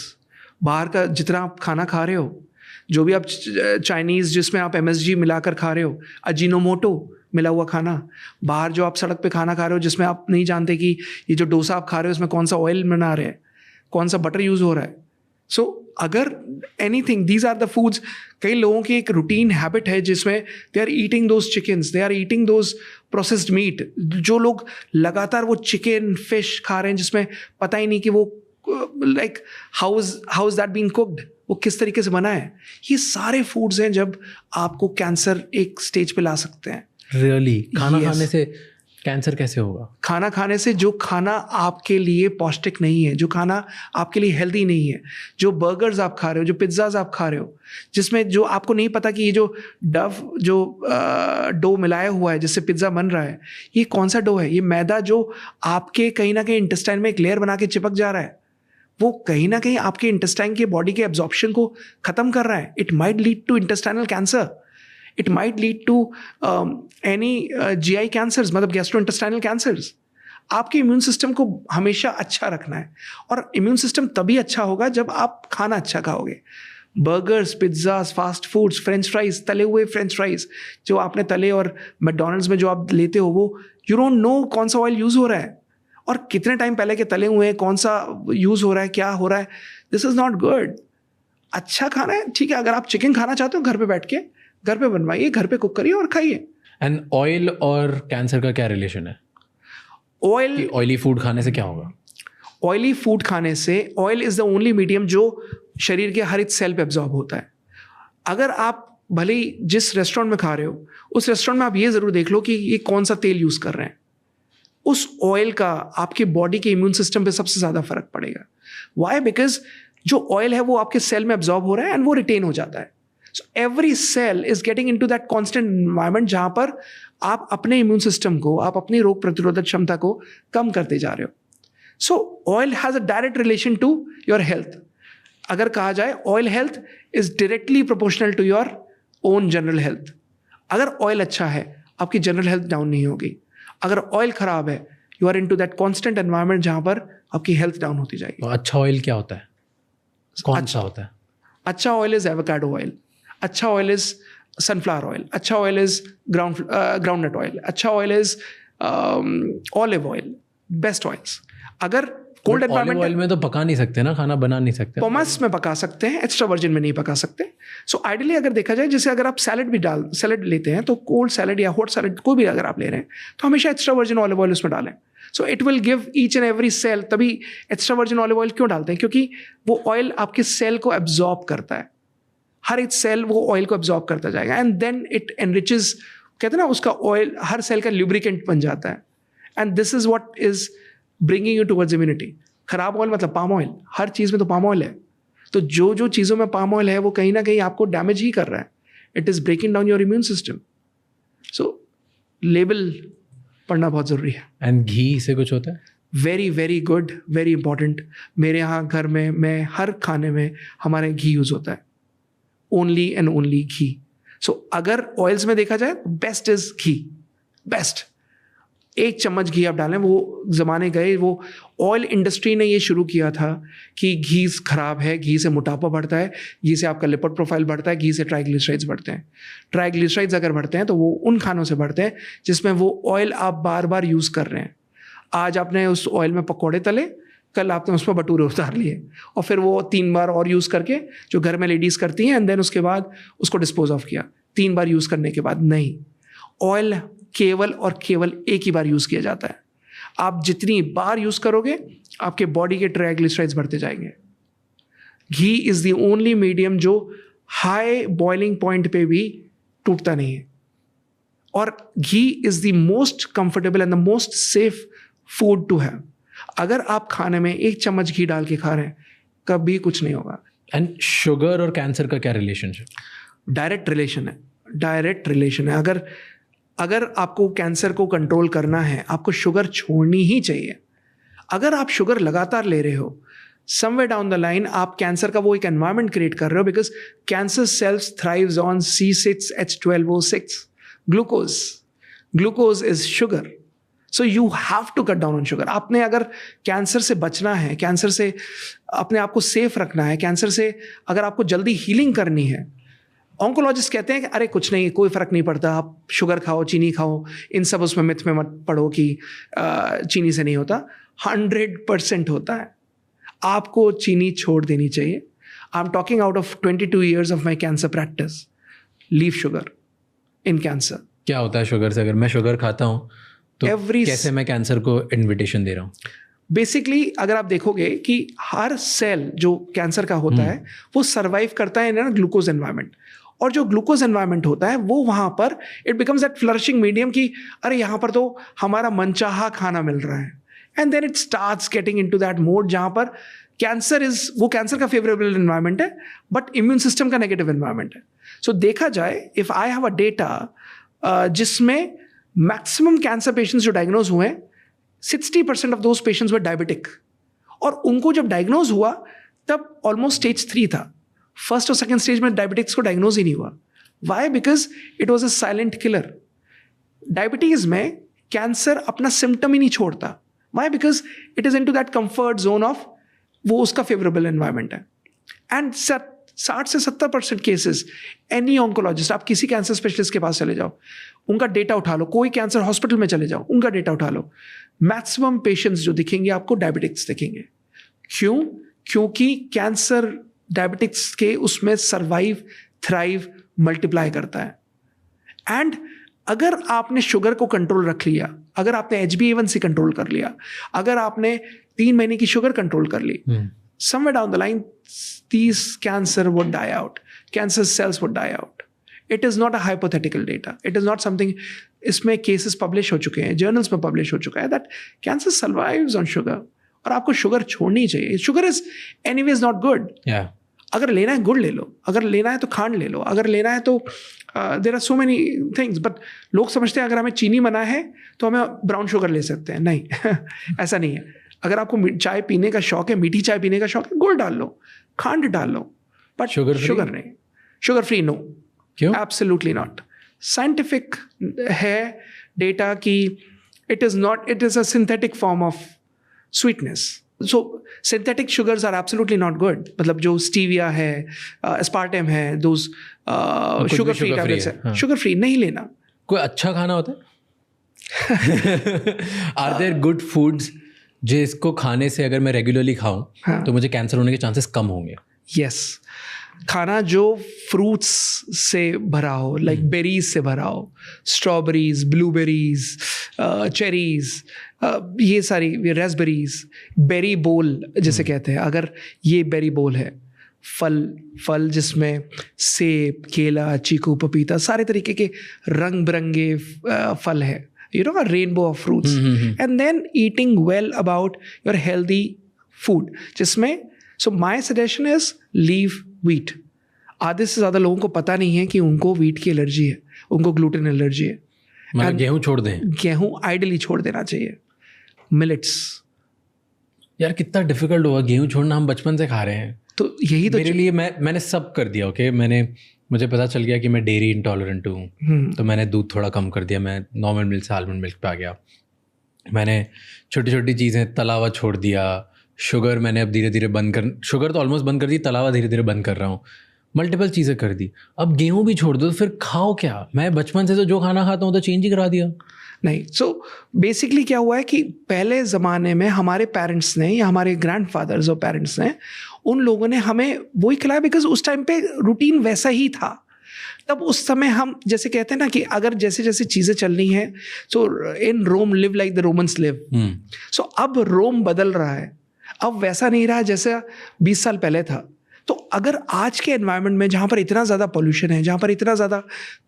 बाहर का जितना आप खाना खा रहे हो, जो भी आप चाइनीज़ जिसमें आप MSG मिलाकर खा रहे हो, अजीनोमोटो मिला हुआ खाना, बाहर जो आप सड़क पे खाना खा रहे हो जिसमें आप नहीं जानते कि ये जो डोसा आप खा रहे हो इसमें कौन सा ऑयल बना रहे हैं, कौन सा बटर यूज़ हो रहा है। सो अगर anything, these are the foods. कई लोगों की एक रूटीन हैबिट है जिसमें they are eating those chickens, they are eating those processed meat. जो लोग लगातार वो चिकन फिश खा रहे हैं जिसमें पता ही नहीं कि वो like how is that being cooked, वो किस तरीके से बना है। ये सारे फूड्स हैं जब आपको कैंसर एक स्टेज पे ला सकते हैं। रियली? खाना खाने से कैंसर कैसे होगा? खाना खाने से, जो खाना आपके लिए पौष्टिक नहीं है, जो खाना आपके लिए हेल्दी नहीं है, जो बर्गर्स आप खा रहे हो, जो पिज्ज़ाज आप खा रहे हो, जिसमें जो आपको नहीं पता कि ये जो डो मिलाया हुआ है जिससे पिज्ज़ा बन रहा है, ये कौन सा डो है, ये मैदा जो आपके कहीं ना कहीं इंटेस्टाइन में एक लेयर बना के चिपक जा रहा है, वो कहीं ना कहीं आपके इंटेस्टाइन के बॉडी के एब्जॉर्प्शन को ख़त्म कर रहा है। It might lead to intestinal cancer, it might lead to any GI cancers, मतलब गैस्ट्रोइंटेस्टाइनल कैंसर्स। आपके इम्यून सिस्टम को हमेशा अच्छा रखना है, और इम्यून सिस्टम तभी अच्छा होगा जब आप खाना अच्छा खाओगे। Burgers, pizzas, fast foods, French fries, तले हुए फ्रेंच फ्राइज जो आपने तले, और मैकडॉनल्ड्स में जो आप लेते हो, वो यू डोंट नो कौन सा ऑयल यूज़ हो रहा है और कितने टाइम पहले के तले हुए हैं, कौन सा यूज़ हो रहा है, क्या हो रहा है। This is not good. अच्छा खाना है, ठीक है, अगर आप चिकन खाना चाहते हो घर पे बैठ के, घर पे बनवाइए, घर पे कुक करिए और खाइए। एंड ऑयल और कैंसर का क्या रिलेशन है? ऑयली फूड खाने से क्या होगा? ऑयली फूड खाने से, oil is the only medium जो शरीर के हर एक सेल पे एब्जॉर्ब होता है। अगर आप भले ही जिस रेस्टोरेंट में खा रहे हो, उस रेस्टोरेंट में आप ये ज़रूर देख लो कि ये कौन सा तेल यूज़ कर रहे हैं। उस ऑयल का आपके बॉडी के इम्यून सिस्टम पे सबसे ज़्यादा फर्क पड़ेगा। वाई? बिकॉज जो ऑयल है वो आपके सेल में एब्जॉर्ब हो रहा है एंड वो रिटेन हो जाता है। So every cell is getting into that constant environment जहां पर आप अपने इम्यून सिस्टम को, आप अपनी रोग प्रतिरोधक क्षमता को कम करते जा रहे हो। So oil has a direct relation to your health. अगर कहा जाए, oil health is directly proportional to your own general health. अगर ऑयल अच्छा है, आपकी जनरल हेल्थ डाउन नहीं होगी। अगर ऑयल खराब है, you are into that constant environment जहां पर आपकी हेल्थ डाउन होती जाएगी। तो अच्छा ऑयल क्या होता है? कौन सा होता है? अच्छा ऑयल इज एवोकाडो ऑयल, अच्छा ऑयल इज सनफ्लावर ऑयल, अच्छा ऑयल इज ग्राउंडनट ऑयल, अच्छा oil is olive oil, best oils. अगर कोल्ड एनवायरमेंट ऑयल में तो पका नहीं सकते ना, खाना बना नहीं सकते। पोमास में पका सकते हैं, एक्स्ट्रा वर्जिन में नहीं पका सकते। सो आइडियली अगर देखा जाए, जैसे अगर आप सैलड लेते हैं तो कोल्ड सैलड या हॉट सैलड कोई भी अगर आप ले रहे हैं तो हमेशा एक्स्ट्रा वर्जिन ऑलिव ऑयल उसमें डालें। So it will give each and every cell. तभी एक्स्ट्रा वर्जिन ऑलिव ऑयल क्यों डालते हैं? क्योंकि वो ऑयल आपके सेल को एब्जॉर्ब करता है, हर एक सेल वो ऑयल को एब्जॉर्ब करता जाएगा एंड देन इट एनरिचेस, कहते हैं ना, उसका ऑयल हर सेल का ल्यूब्रिकेंट बन जाता है। And this is what is bringing you towards immunity. खराब ऑयल मतलब पाम ऑयल, हर चीज़ में तो पाम ऑयल है। तो जो जो चीज़ों में पाम ऑयल है वो कहीं ना कहीं आपको डैमेज ही कर रहा है। It is breaking down your immune system. So label पढ़ना बहुत ज़रूरी है। एंड घी से कुछ होता है? Very very good, very important. मेरे यहाँ घर में मैं हर खाने में हमारे घी यूज़ होता है, ओनली एंड ओनली घी। सो अगर ऑयल्स में देखा जाए बेस्ट इज घी, बेस्ट। 1 चम्मच घी आप डालें। वो ज़माने गए, वो ऑयल इंडस्ट्री ने ये शुरू किया था कि घी खराब है, घी से मोटापा बढ़ता है, घी से आपका लिपिड प्रोफाइल बढ़ता है, घी से ट्राइग्लिसराइड्स बढ़ते हैं। ट्राइग्लिसराइड्स अगर बढ़ते हैं तो वो उन खानों से बढ़ते हैं जिसमें वो ऑयल आप बार बार यूज़ कर रहे हैं। आज आपने उस ऑयल में पकौड़े तले, कल आपने उसमें भटूरे उतार लिए और फिर वो 3 बार और यूज़ करके, जो घर में लेडीज़ करती हैं, एंड देन उसके बाद उसको डिस्पोज ऑफ किया 3 बार यूज़ करने के बाद। नहीं, ऑयल केवल और केवल एक ही बार यूज़ किया जाता है। आप जितनी बार यूज़ करोगे आपके बॉडी के ट्राइग्लिसराइड्स बढ़ते जाएंगे। Ghee is the only medium जो हाई बॉइलिंग पॉइंट पे भी टूटता नहीं है, और ghee is the most comfortable and the most safe food to have. अगर आप खाने में 1 चम्मच घी डाल के खा रहे हैं, कभी कुछ नहीं होगा। एंड शुगर और कैंसर का क्या रिलेशनशिप? डायरेक्ट रिलेशन है, डायरेक्ट रिलेशन है। अगर आपको कैंसर को कंट्रोल करना है, आपको शुगर छोड़नी ही चाहिए। अगर आप शुगर लगातार ले रहे हो, समवेयर डाउन द लाइन आप कैंसर का वो एक एनवायरनमेंट क्रिएट कर रहे हो, because cancer cells thrives on C6H12O6 glucose. Glucose is sugar. So you have to cut down on sugar. आपने अगर कैंसर से बचना है, कैंसर से अपने आप को सेफ रखना है, कैंसर से अगर आपको जल्दी हीलिंग करनी है, ऑन्कोलॉजिस्ट कहते हैं कि अरे कुछ नहीं, कोई फ़र्क नहीं पड़ता, आप शुगर खाओ, चीनी खाओ, इन सब उसमें मिथ में मत पढ़ो कि चीनी से नहीं होता। 100% होता है। आपको चीनी छोड़ देनी चाहिए। I am talking out of 22 years of my cancer practice. Leave sugar in cancer. क्या होता है शुगर से? अगर मैं शुगर खाता हूँ तो कैसे मैं कैंसर को इन्विटेशन दे रहा हूँ? बेसिकली अगर आप देखोगे कि हर सेल जो कैंसर का होता है वो सर्वाइव करता है इन ग्लूकोज एनवायरनमेंट, और जो ग्लूकोज एनवायरनमेंट होता है वो वहाँ पर it becomes that flourishing medium कि अरे यहाँ पर तो हमारा मनचाहा खाना मिल रहा है, and then it starts getting into that mode जहाँ पर कैंसर इज, वो कैंसर का फेवरेबल एनवायरनमेंट है बट इम्यून सिस्टम का नेगेटिव एनवायरनमेंट है। सो देखा जाए, if I have a data जिसमें मैक्सिमम कैंसर पेशेंट्स जो डायग्नोज हुए हैं, 60% of those patients were diabetic, और उनको जब डायग्नोज हुआ तब ऑलमोस्ट स्टेज 3 था। फर्स्ट और सेकंड स्टेज में डायबिटिक्स को डायग्नोज ही नहीं हुआ। Why? Because it was a silent killer. Diabetes में कैंसर अपना सिम्टम ही नहीं छोड़ता। Why? Because it is in to that comfort zone of, वो उसका फेवरेबल एनवायरमेंट है। एंड 60 से 70% केसेस, एनी ऑन्कोलॉजिस्ट, आप किसी कैंसर स्पेशलिस्ट के पास चले जाओ, उनका डेटा उठा लो, कोई कैंसर हॉस्पिटल में चले जाओ, उनका डेटा उठा लो, मैक्सिमम पेशेंट्स जो दिखेंगे आपको डायबिटिक्स दिखेंगे। क्यों? क्योंकि कैंसर डायबिटिक्स के उसमें सर्वाइव, थ्राइव, मल्टीप्लाई करता है। एंड अगर आपने शुगर को कंट्रोल रख लिया, अगर आपने HbA1c कंट्रोल कर लिया, अगर आपने 3 महीने की शुगर कंट्रोल कर ली, somewhere down the line these cancer would die out, cancer cells would die out. It is not a hypothetical data, it is not something, इसमें केसेस पब्लिश हो चुके हैं, जर्नल्स में पब्लिश हो चुका है that cancer survives on sugar. और आपको शुगर छोड़नी चाहिए। Sugar is anyways not good. अगर लेना है गुड़ ले लो, अगर लेना है तो खांड ले लो, अगर लेना है तो there are so many things. But लोग समझते हैं अगर हमें चीनी मना है तो हमें ब्राउन शुगर ले सकते हैं। नहीं ऐसा नहीं है। अगर आपको चाय पीने का शौक है, मीठी चाय पीने का शौक है, गुड़ डाल लो, खांड डाल लो, बट शुगर नहीं। शुगर फ्री नो, क्यों? Absolutely not. साइंटिफिक है डेटा कि it is not, it is a synthetic form of sweetness. So synthetic sugars are absolutely not good. मतलब जो स्टीविया है, एस्पार्टेम है, दोज शुगर फ्री टैबलेट्स है, sugar free नहीं लेना। कोई अच्छा खाना होता है? आर देयर गुड फूड्स जिसको खाने से अगर मैं रेगुलरली खाऊं हाँ. तो मुझे कैंसर होने के चांसेस कम होंगे. यस, खाना जो फ्रूट्स से भरा हो, लाइक बेरीज से भरा हो, स्ट्रॉबेरीज, ब्लूबेरीज, चेरीज, ये सारी रेसबेरीज, बेरी बोल जिसे कहते हैं, अगर ये बेरी बोल है, फल जिसमें सेब, केला, चीकू, पपीता, सारे तरीके के रंग बिरंगे फल है, you know, a rainbow of fruits. And then eating well about your healthy food, जिसमें so my suggestion is leave wheat. आधे से ज़्यादा लोगों को पता नहीं है कि उनको व्हीट की एलर्जी है, उनको ग्लूटेन एलर्जी है. मतलब गेहूं छोड़ दें? गेहूं आइडली छोड़ देना चाहिए. मिलेट्स, यार कितना डिफिकल्ट होगा गेहूं छोड़ना, हम बचपन से खा रहे हैं. तो यही तो मेरे लिए मैंने सब कर दिया. ओके, मुझे पता चल गया कि मैं डेयरी इंटॉलरेंट हूँ, तो मैंने दूध थोड़ा कम कर दिया, मैं नॉर्मल मिल्क से आलमंड मिल्क पे आ गया. मैंने छोटी छोटी चीज़ें, तलावा छोड़ दिया, शुगर मैंने अब धीरे धीरे शुगर तो ऑलमोस्ट बंद कर दी, तलावा धीरे धीरे बंद कर रहा हूँ, मल्टीपल चीज़ें कर दी. अब गेहूँ भी छोड़ दो तो फिर खाओ क्या? मैं बचपन से तो जो खाना खाता हूँ तो चेंज ही करा दिया. नहीं. सो बेसिकली क्या हुआ है कि पहले ज़माने में हमारे पेरेंट्स ने या हमारे ग्रैंडफादर्स और पेरेंट्स ने, उन लोगों ने हमें वही खिलाया बिकॉज उस टाइम पे रूटीन वैसा ही था. तब उस समय हम जैसे कहते हैं ना कि अगर जैसे जैसे चीज़ें चलनी है, so in Rome live like the Romans live. So अब रोम बदल रहा है, अब वैसा नहीं रहा जैसे 20 साल पहले था. तो अगर आज के एनवायरनमेंट में जहाँ पर इतना ज़्यादा पोल्यूशन है, जहाँ पर इतना ज़्यादा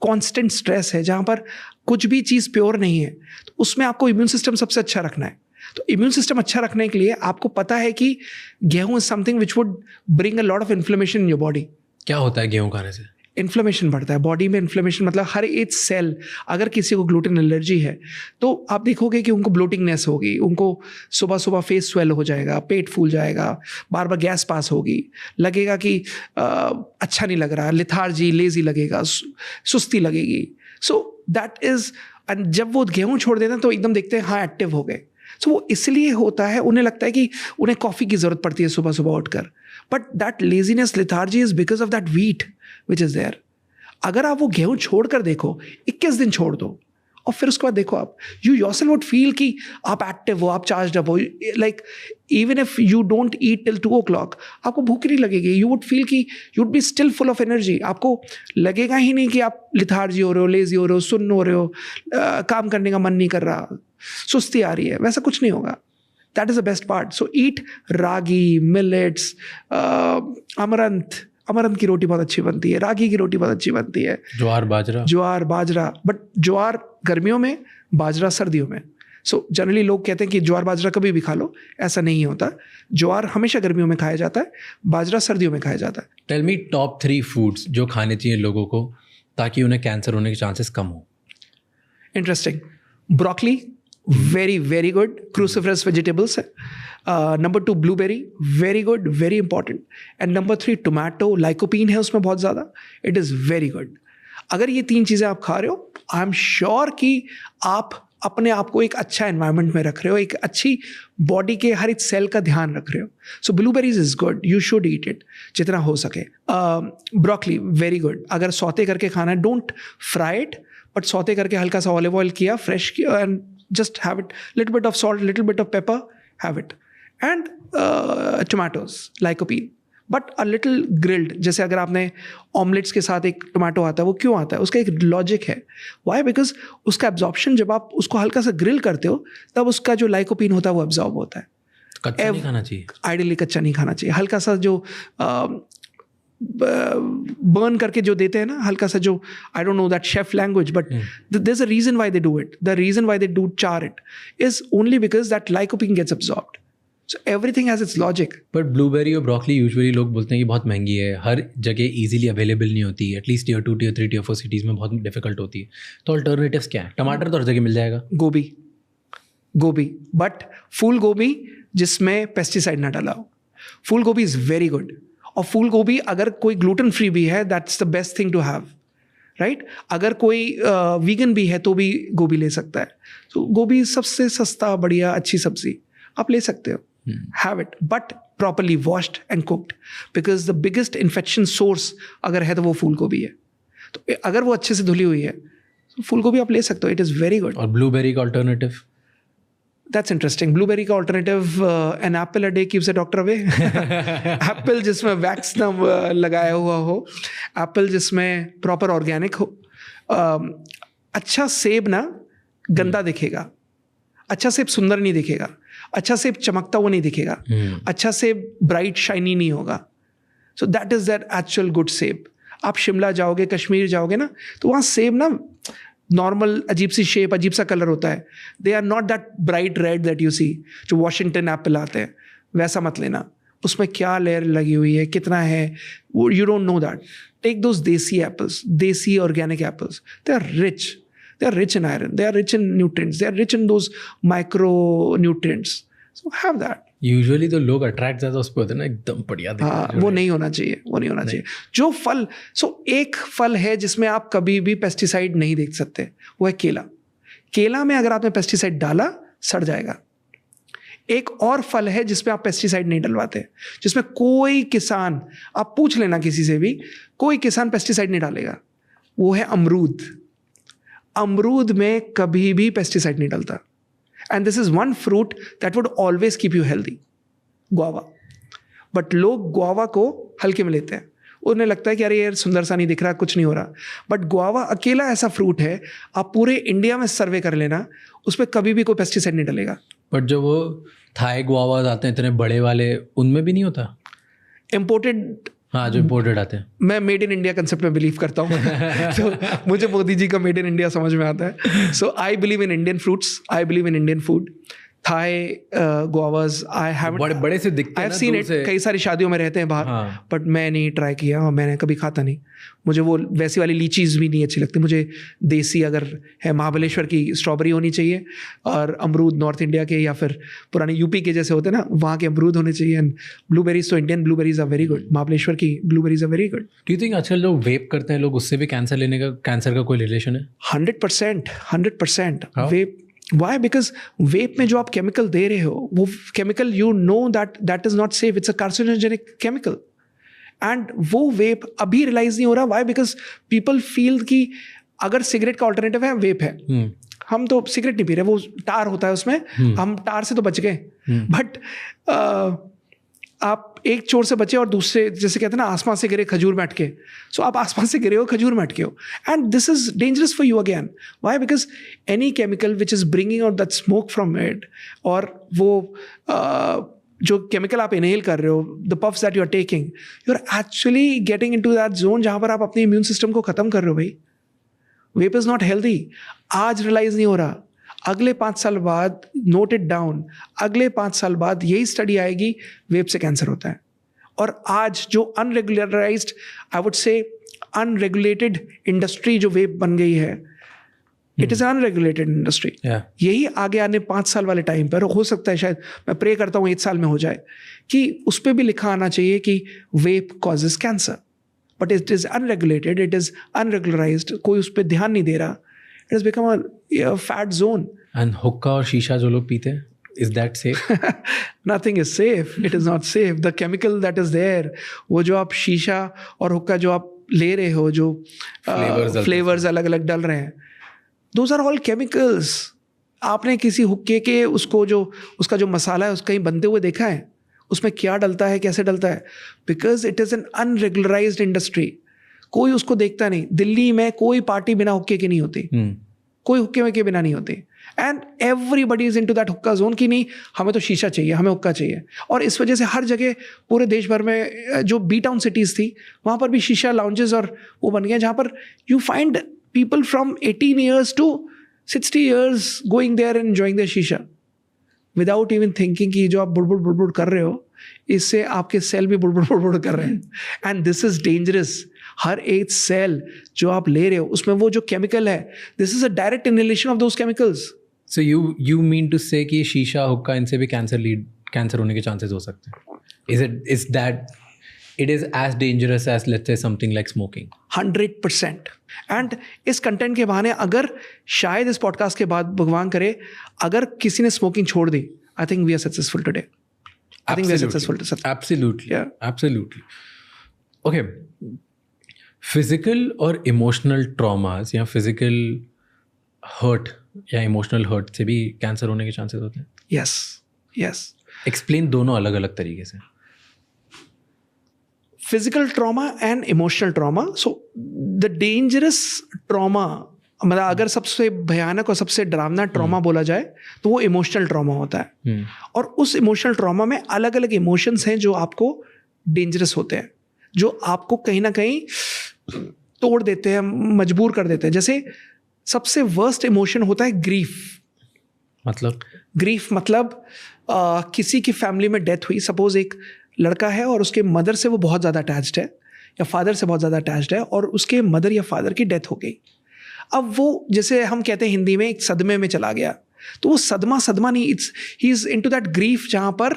कांस्टेंट स्ट्रेस है, जहाँ पर कुछ भी चीज़ प्योर नहीं है, तो उसमें आपको इम्यून सिस्टम सबसे अच्छा रखना है. तो इम्यून सिस्टम अच्छा रखने के लिए आपको पता है कि गेहूं is something which would bring a lot of inflammation in your body. क्या होता है गेहूं खाने से? इन्फ्लेमेशन बढ़ता है बॉडी में. इन्फ्लेमेशन मतलब हर एक सेल, अगर किसी को ग्लूटेन एलर्जी है तो आप देखोगे कि उनको ब्लोटिंगनेस होगी, उनको सुबह सुबह फेस स्वेल हो जाएगा, पेट फूल जाएगा, बार बार गैस पास होगी, लगेगा कि अच्छा नहीं लग रहा, लिथार्जी, लेजी लगेगा, सुस्ती लगेगी. सो दैट इज, एंड जब वो गेहूँ छोड़ देते हैं तो एकदम देखते हैं हाँ एक्टिव हो गए. सो वो इसलिए होता है, उन्हें लगता है कि उन्हें कॉफ़ी की ज़रूरत पड़ती है सुबह सुबह उठकर, but that laziness, lethargy is because of that wheat which is there. अगर आप वो गेहूँ छोड़ कर देखो, 21 दिन छोड़ दो और फिर उसके बाद देखो आप, यू योरसेल्फ वुड फील कि आप एक्टिव हो, आप चार्ज अप हो. Like even if you don't eat till 2 o'clock, आपको भूख नहीं लगेगी. यू वुड फील कि you would be still full of energy. आपको लगेगा ही नहीं कि आप लिथार्जी हो रहे हो, लेजी हो रहे हो, सुन्न हो रहे हो, काम करने का मन नहीं कर रहा, सुस्ती आ रही है. वैसा कुछ नहीं होगा. That is the best part. So eat ragi, millets, amaranth की रोटी बहुत अच्छी बनती है, रागी की रोटी बहुत अच्छी बनती है, ज्वार बाजरा. बट ज्वार गर्मियों में, बाजरा सर्दियों में. सो जनरली लोग कहते हैं कि ज्वार बाजरा कभी भी खा लो, ऐसा नहीं होता. ज्वार हमेशा गर्मियों में खाया जाता है, बाजरा सर्दियों में खाया जाता है. टेल मी टॉप 3 फूड्स जो खाने चाहिए लोगों को ताकि उन्हें कैंसर होने के चांसेस कम हो. Interesting. Broccoli, very very good, cruciferous vegetables है. Number 2 blueberry, very good, very important. And number 3 tomato, lycopene है उसमें बहुत ज़्यादा, it is very good. अगर ये 3 चीज़ें आप खा रहे हो, आई एम श्योर कि आप अपने आप को एक अच्छा एनवायरनमेंट में रख रहे हो, एक अच्छी बॉडी के हर एक सेल का ध्यान रख रहे हो. So blueberries is good, you should eat it जितना हो सके. Broccoli very good. अगर सौते करके खाना है, don't fry it, but sauté करके हल्का सा ऑलिव ऑयल किया, फ्रेश किया, and just have it, little bit of salt, little bit of pepper, have it. And tomatoes, lycopene, but a little grilled. जैसे अगर आपने ऑमलेट्स के साथ एक टोमेटो आता है, वो क्यों आता है? उसका एक लॉजिक है. Why? Because उसका एब्जॉर्प्शन, जब आप उसको हल्का सा ग्रिल करते हो तब उसका जो लाइकोपीन होता है वो एब्जॉर्ब होता है. कच्चा नहीं खाना चाहिए. आइडियली कच्चा नहीं खाना चाहिए. हल्का सा जो बर्न करके जो देते हैं ना, हल्का सा, जो I don't know that chef language, but there is a reason why they do it. The reason why they do char it is only because that lycopene gets absorbed. So everything has its logic. But blueberry और broccoli usually लोग बोलते हैं कि बहुत महंगी है, हर जगह easily available नहीं होती, at least tier 2, tier 3, tier 4 cities में बहुत डिफिकल्ट होती है. तो अल्टरनेटिव्स क्या है? टमाटर तो हर जगह मिल जाएगा. गोभी, बट फूल गोभी जिसमें पेस्टिसाइड ना डाला हो. फूल गोभी इज़ वेरी गुड. और फूल गोभी अगर कोई ग्लूटेन फ्री भी है, that's the best thing to have, right. अगर कोई वीगन भी है तो भी गोभी ले सकता है. तो गोभी सबसे सस्ता, बढ़िया, अच्छी सब्जी, आप ले सकते हो. Have it, but properly washed and cooked, because the biggest infection source अगर है तो वो फूल गोभी है. तो अगर वो अच्छे से धुली हुई है तो फूल गोभी आप ले सकते हो. It is very good. और ब्लूबेरी का अल्टरनेटिव? That's interesting. Blueberry का alternative, an apple a day keeps a doctor away. Apple जिसमें वैक्स ना लगाया हुआ हो, apple जिसमें proper organic हो. अच्छा सेब ना गंदा दिखेगा, अच्छा सेब सुंदर नहीं दिखेगा, अच्छा सेब चमकता हुआ नहीं दिखेगा, अच्छा सेब ब्राइट शाइनी नहीं होगा. So that is that actual good सेब. आप शिमला जाओगे, कश्मीर जाओगे ना, तो वहाँ सेब ना नॉर्मल अजीब सी शेप, अजीब सा कलर होता है. They are not that bright red that you see जो वॉशिंगटन एप्पल आते हैं, वैसा मत लेना. उसमें क्या लेयर लगी हुई है, कितना है, वो you don't know that. Take those desi apples, desi organic apples. They are rich. They are rich in iron. They are rich in nutrients. They are rich in those micronutrients. So have that. Usually तो लोग attract ज़्यादा उस पर होते हैं ना, एकदम बढ़िया. हाँ, वो नहीं होना चाहिए, वो नहीं होना चाहिए. जो फल, एक फल है जिसमें आप कभी भी पेस्टिसाइड नहीं देख सकते, वो है केला. केला में अगर आपने पेस्टिसाइड डाला, सड़ जाएगा. एक और फल है जिसमें आप पेस्टिसाइड नहीं डलवाते, जिसमें कोई किसान, आप पूछ लेना किसी से भी, कोई किसान पेस्टिसाइड नहीं डालेगा. वो है अमरूद. अमरूद में कभी भी पेस्टिसाइड नहीं डलता. And this is one fruit that would always keep you healthy. Guava. But लोग गुआवा को हल्के में लेते हैं. उन्हें लगता है कि अरे यार सुंदर सा नहीं दिख रहा, कुछ नहीं हो रहा. बट गुआवा अकेला ऐसा फ्रूट है, आप पूरे इंडिया में सर्वे कर लेना, उस पर कभी भी कोई पेस्टिसाइड नहीं डलेगा. बट जो वो थाई गुआवाज आते हैं इतने बड़े वाले, उनमें भी नहीं होता. इम्पोर्टेड. हाँ, जो इम्पोर्टेड आते हैं. मैं मेड इन इंडिया कंसेप्ट में बिलीव करता हूँ. तो मुझे मोदी जी का मेड इन इंडिया समझ में आता है. So I believe in Indian fruits, I believe in Indian food. Thai guavas I have बड़े से दिखते हैं. I have seen it. कई सारी शादियों में रहते हैं बाहर, बट मैं नहीं ट्राई किया और मैंने कभी खाता नहीं. मुझे वो वैसी वाली लीचीज भी नहीं अच्छी लगती. मुझे देसी अगर है, महाबलेश्वर की स्ट्रॉबेरी होनी चाहिए, और अमरूद नॉर्थ इंडिया के या फिर पुराने यूपी के जैसे होते हैं ना, वहाँ के अमरूद होने चाहिए. एंड ब्लूबेरीज, तो Indian blueberries are very good. Mahabaleshwar की blueberries are very good. Do you think आजकल लोग वेप करते हैं लोग, उससे भी कैंसर का कोई रिलेशन है? 100%. वेप. Why? Because वेप में जो आप केमिकल दे रहे हो, वो chemical you know that is not safe. It's a carcinogenic chemical. And वो वेप अभी रियलाइज नहीं हो रहा. Why? Because people feel कि अगर सिगरेट का ऑल्टरनेटिव है, वेप है. हम तो सिगरेट नहीं पी रहे, वो टार होता है उसमें, हम टार से तो बच गए. बट आप एक चोर से बचे और दूसरे, जैसे कहते हैं ना, आसमान से गिरे खजूर में अटके. सो आप आसमान से गिरे हो, खजूर में अटके हो. And this is dangerous for you again. Why? Because any chemical which is bringing out that smoke from it, और वो जो केमिकल आप इनहेल कर रहे हो, the puffs that you are taking, you are actually getting into that zone जहां पर आप अपने इम्यून सिस्टम को खत्म कर रहे हो. भाई, वेप इज नॉट हेल्दी. आज रियलाइज नहीं हो रहा, अगले 5 साल बाद, नोट इट डाउन, अगले 5 साल बाद यही स्टडी आएगी, वेप से कैंसर होता है. और आज जो unregularised, I would say unregulated industry जो वेप बन गई है, इट इज़ अनरेगुलेटेड इंडस्ट्री. यही आगे आने 5 साल वाले टाइम पर हो सकता है, शायद मैं प्रे करता हूँ 1 साल में हो जाए, कि उस पर भी लिखा आना चाहिए कि vape causes cancer. But it is unregulated, it is unregularised, कोई उस पर ध्यान नहीं दे रहा. It has become a fat zone. And हुक्का और शीशा जो लोग पीते हैं, is that safe? Nothing is safe. It is not safe. The chemical that is there, वो जो आप शीशा और हुक्का जो आप ले रहे हो, जो flavors अलग अलग डल रहे हैं, those are all chemicals. आपने किसी हुक्के के उसका जो मसाला है, उसका कहीं बनते हुए देखा है? उसमें क्या डलता है, कैसे डलता है? Because it is an unregularized industry. कोई उसको देखता नहीं. दिल्ली में कोई पार्टी बिना हुक्के की नहीं होती. कोई हुक्के में के बिना नहीं होती. And everybody is into that हुक्का जोन की नहीं, हमें तो शीशा चाहिए, हमें हुक्का चाहिए. और इस वजह से हर जगह पूरे देश भर में जो बी टाउन सिटीज़ थी, वहाँ पर भी शीशा लाउंजेस और वो बन गए, जहाँ पर you find people from 18 years to 60 years going there and enjoying their shisha, without even thinking कि जो आप बुड़बुड़ कर रहे हो, इससे आपके सेल भी बुड़बुड़ कर रहे हैं. And this is dangerous. हर एक सेल जो आप ले रहे हो, उसमें वो जो केमिकल है, this is a direct inhalation of those chemicals. So you mean to say कि शीशा, हुक्का, इनसे भी कैंसर होने के चांसेस हो सकते हैं? Is that it is as dangerous as, let's say, something like smoking? 100%. And इस कंटेंट के बहाने अगर शायद इस पॉडकास्ट के बाद भगवान करे अगर किसी ने स्मोकिंग छोड़ दी, I think we are successful today. I think we are successful. Absolutely. Yeah. Absolutely. Okay. Physical और emotional traumas या physical hurt या इमोशनल हर्ट से भी कैंसर होने के चांसेस होते हैं? Yes yes. एक्सप्लेन दोनों अलग अलग तरीके से। Physical trauma and emotional trauma. So the dangerous trauma, मतलब अगर सबसे भयानक और सबसे डरावना ट्रॉमा बोला जाए तो वो इमोशनल ट्रॉमा होता है। और उस इमोशनल ट्रॉमा में अलग अलग इमोशंस हैं जो आपको डेंजरस होते हैं, जो आपको कहीं ना कहीं तोड़ देते हैं, मजबूर कर देते हैं। जैसे सबसे वर्स्ट इमोशन होता है ग्रीफ। ग्रीफ मतलब किसी की फैमिली में डेथ हुई, सपोज एक लड़का है और उसके मदर से वो बहुत ज़्यादा अटैच्ड है या फादर से बहुत ज़्यादा अटैच्ड है, और उसके मदर या फादर की डेथ हो गई। अब वो, जैसे हम कहते हैं हिंदी में, एक सदमे में चला गया। तो वो सदमा नहीं, he is into that grief, जहाँ पर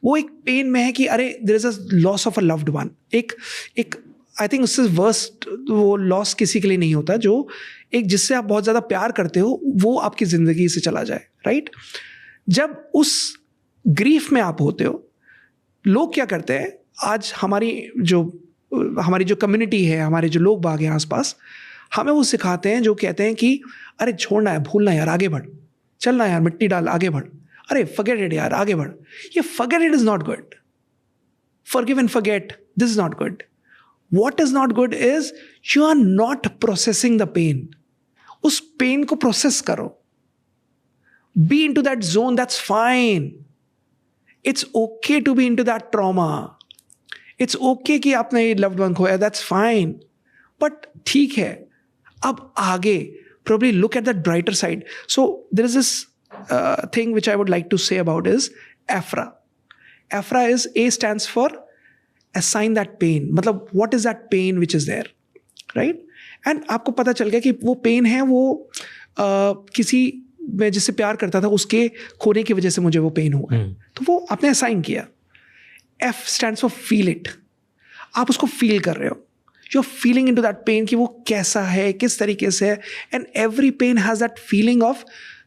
वो एक पेन में है कि अरे there is a loss of a loved one. एक आई थिंक उससे वर्स्ट वो लॉस किसी के लिए नहीं होता, जो एक जिससे आप बहुत ज़्यादा प्यार करते हो वो आपकी ज़िंदगी से चला जाए, राइट। जब उस ग्रीफ में आप होते हो, लोग क्या करते हैं, आज हमारी जो कम्युनिटी है, हमारे जो लोग बाग हैं आसपास, हमें वो सिखाते हैं, जो कहते हैं कि अरे छोड़ना है, भूलना यार, आगे बढ़, चलना यार, मिट्टी डाल, आगे बढ़, अरे फॉरगेट इट यार, आगे बढ़। ये forget it is not good, forgive and forget, this is not good. What is not good is you are not processing the pain. उस पेन को प्रोसेस करो, be into that zone, that's fine. It's okay to be into that trauma. It's okay कि आपने loved one खोया, that's fine. But ठीक है, अब आगे probably look at that brighter side. So there is this thing which I would like to say about is AFRA. AFRA is, A stands for assign that pain, मतलब what is that pain which is there, right? And आपको पता चल गया कि वो pen है, वो किसी मैं जिससे प्यार करता था उसके खोने की वजह से मुझे वो पेन हुआ, तो वो आपने असाइन किया। F stands for feel it. आप उसको फील कर रहे हो, you are feeling into that pain कि वो कैसा है, किस तरीके से है, and every pain has that feeling of,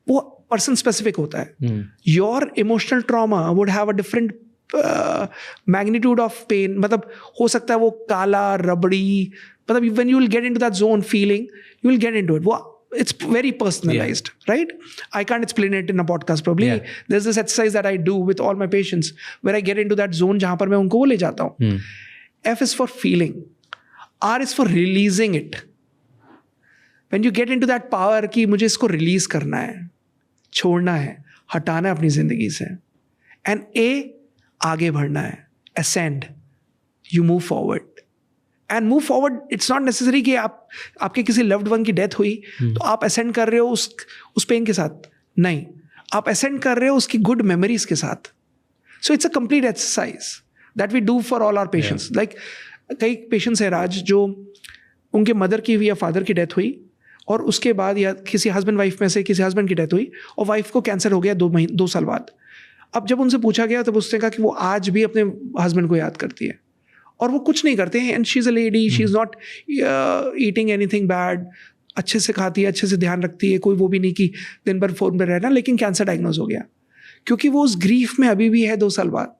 वो पर्सन स्पेसिफिक होता है। Your emotional trauma would have a different magnitude of pain, मतलब हो सकता है वो काला, रबड़ी, मतलब when you will get into that zone feeling, you will get into it. It's very personalized, right? I can't explain it in a podcast probably. There's this exercise that I do with all my patients where I get into that zone जहाँ पर मैं उनको वो ले जाता हूँ। F is for feeling. R is for releasing it. When you get into that power कि मुझे इसको रिलीज करना है, छोड़ना है, हटाना है अपनी जिंदगी से, and A, आगे बढ़ना है, ascend, you move forward. And move forward, it's not necessary कि आपके किसी loved one की डेथ हुई तो आप ascend कर रहे हो उस पेन के साथ, नहीं, आप ascend कर रहे हो उसकी good memories के साथ. So it's a complete exercise that we do for all our patients. Like कई पेशेंट्स है राज, जो उनके मदर की या फादर की डेथ हुई और उसके बाद, या किसी हस्बैंड वाइफ में से किसी हस्बैंड की डेथ हुई और वाइफ को कैंसर हो गया 2 साल बाद। अब जब उनसे पूछा गया तब उसने कहा कि वो आज भी अपने हस्बैंड को याद करती है और वो कुछ नहीं करते हैं, and she is a lady, she is not eating anything bad, अच्छे से खाती है, अच्छे से ध्यान रखती है, कोई वो भी नहीं कि दिन भर फोन पर रहना, लेकिन कैंसर डायग्नोज हो गया क्योंकि वो उस ग्रीफ में अभी भी है 2 साल बाद।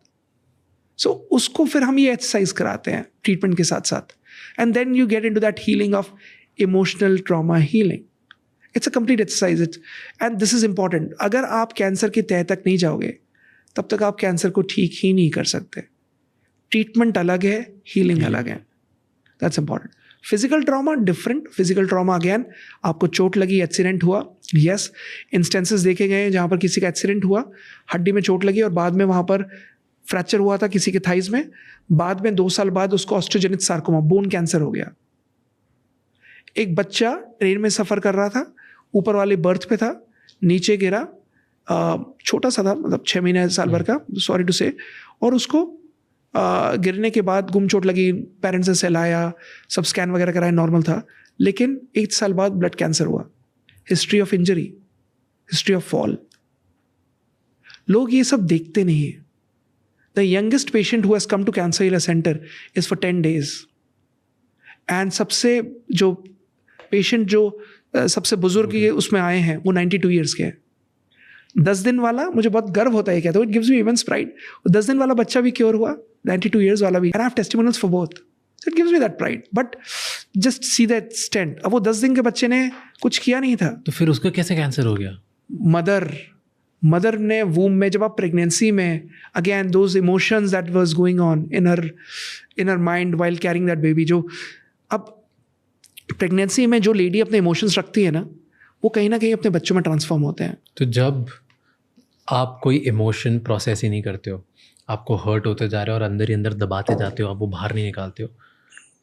सो उसको फिर हम ये एक्सरसाइज कराते हैं ट्रीटमेंट के साथ साथ, and then you get into that healing of emotional trauma healing. It's a complete exercise, and this is important. अगर आप कैंसर की तह तक नहीं जाओगे तब तक आप कैंसर को ठीक ही नहीं कर सकते। ट्रीटमेंट अलग है, हीलिंग अलग है, that's important. Physical trauma different. Physical trauma again, आपको चोट लगी, एक्सीडेंट हुआ, यस, इंस्टेंसेस देखे गए जहाँ पर किसी का एक्सीडेंट हुआ, हड्डी में चोट लगी और बाद में वहाँ पर फ्रैक्चर हुआ था किसी के थाइज में, बाद में 2 साल बाद उसको ऑस्टियोजेनिक सार्कोमा, बोन कैंसर हो गया। एक बच्चा ट्रेन में सफ़र कर रहा था, ऊपर वाले बर्थ पे था, नीचे गिरा, छोटा सा था, मतलब 6 महीने साल भर का, सॉरी टू से, और उसको गिरने के बाद गुम चोट लगी, पेरेंट्स से सहलाया, सब स्कैन वगैरह कराया, नॉर्मल था, लेकिन 1 साल बाद ब्लड कैंसर हुआ। History of injury, history of fall, लोग ये सब देखते नहीं है। The youngest patient who has come to Cancer Healer Center is for 10 days. And सबसे जो पेशेंट जो सबसे बुजुर्ग ये उसमें आए हैं वो 92 ईयर्स के हैं। 10 दिन वाला, मुझे बहुत गर्व होता है, कहते हो, it gives me immense pride. 10 दिन वाला बच्चा भी क्योर हुआ, 92 ईयर्स वाला भी, and I have testimonials for both. It gives me that pride. But just see that stent. अब वो 10 दिन के बच्चे ने कुछ किया नहीं था, तो फिर उसको कैसे कैंसर हो गया? मदर ने वूम में, जब आप प्रेगनेंसी में, again those emotions that was going on in her mind while carrying that baby. जो अब प्रेगनेंसी में जो लेडी अपने इमोशंस रखती है ना, वो कहीं ना कहीं अपने बच्चों में ट्रांसफॉर्म होते हैं. तो जब आप कोई इमोशन प्रोसेस ही नहीं करते हो, आपको हर्ट होते जा रहे हो और अंदर ही अंदर दबाते जाते हो, आप वो बाहर नहीं निकालते हो,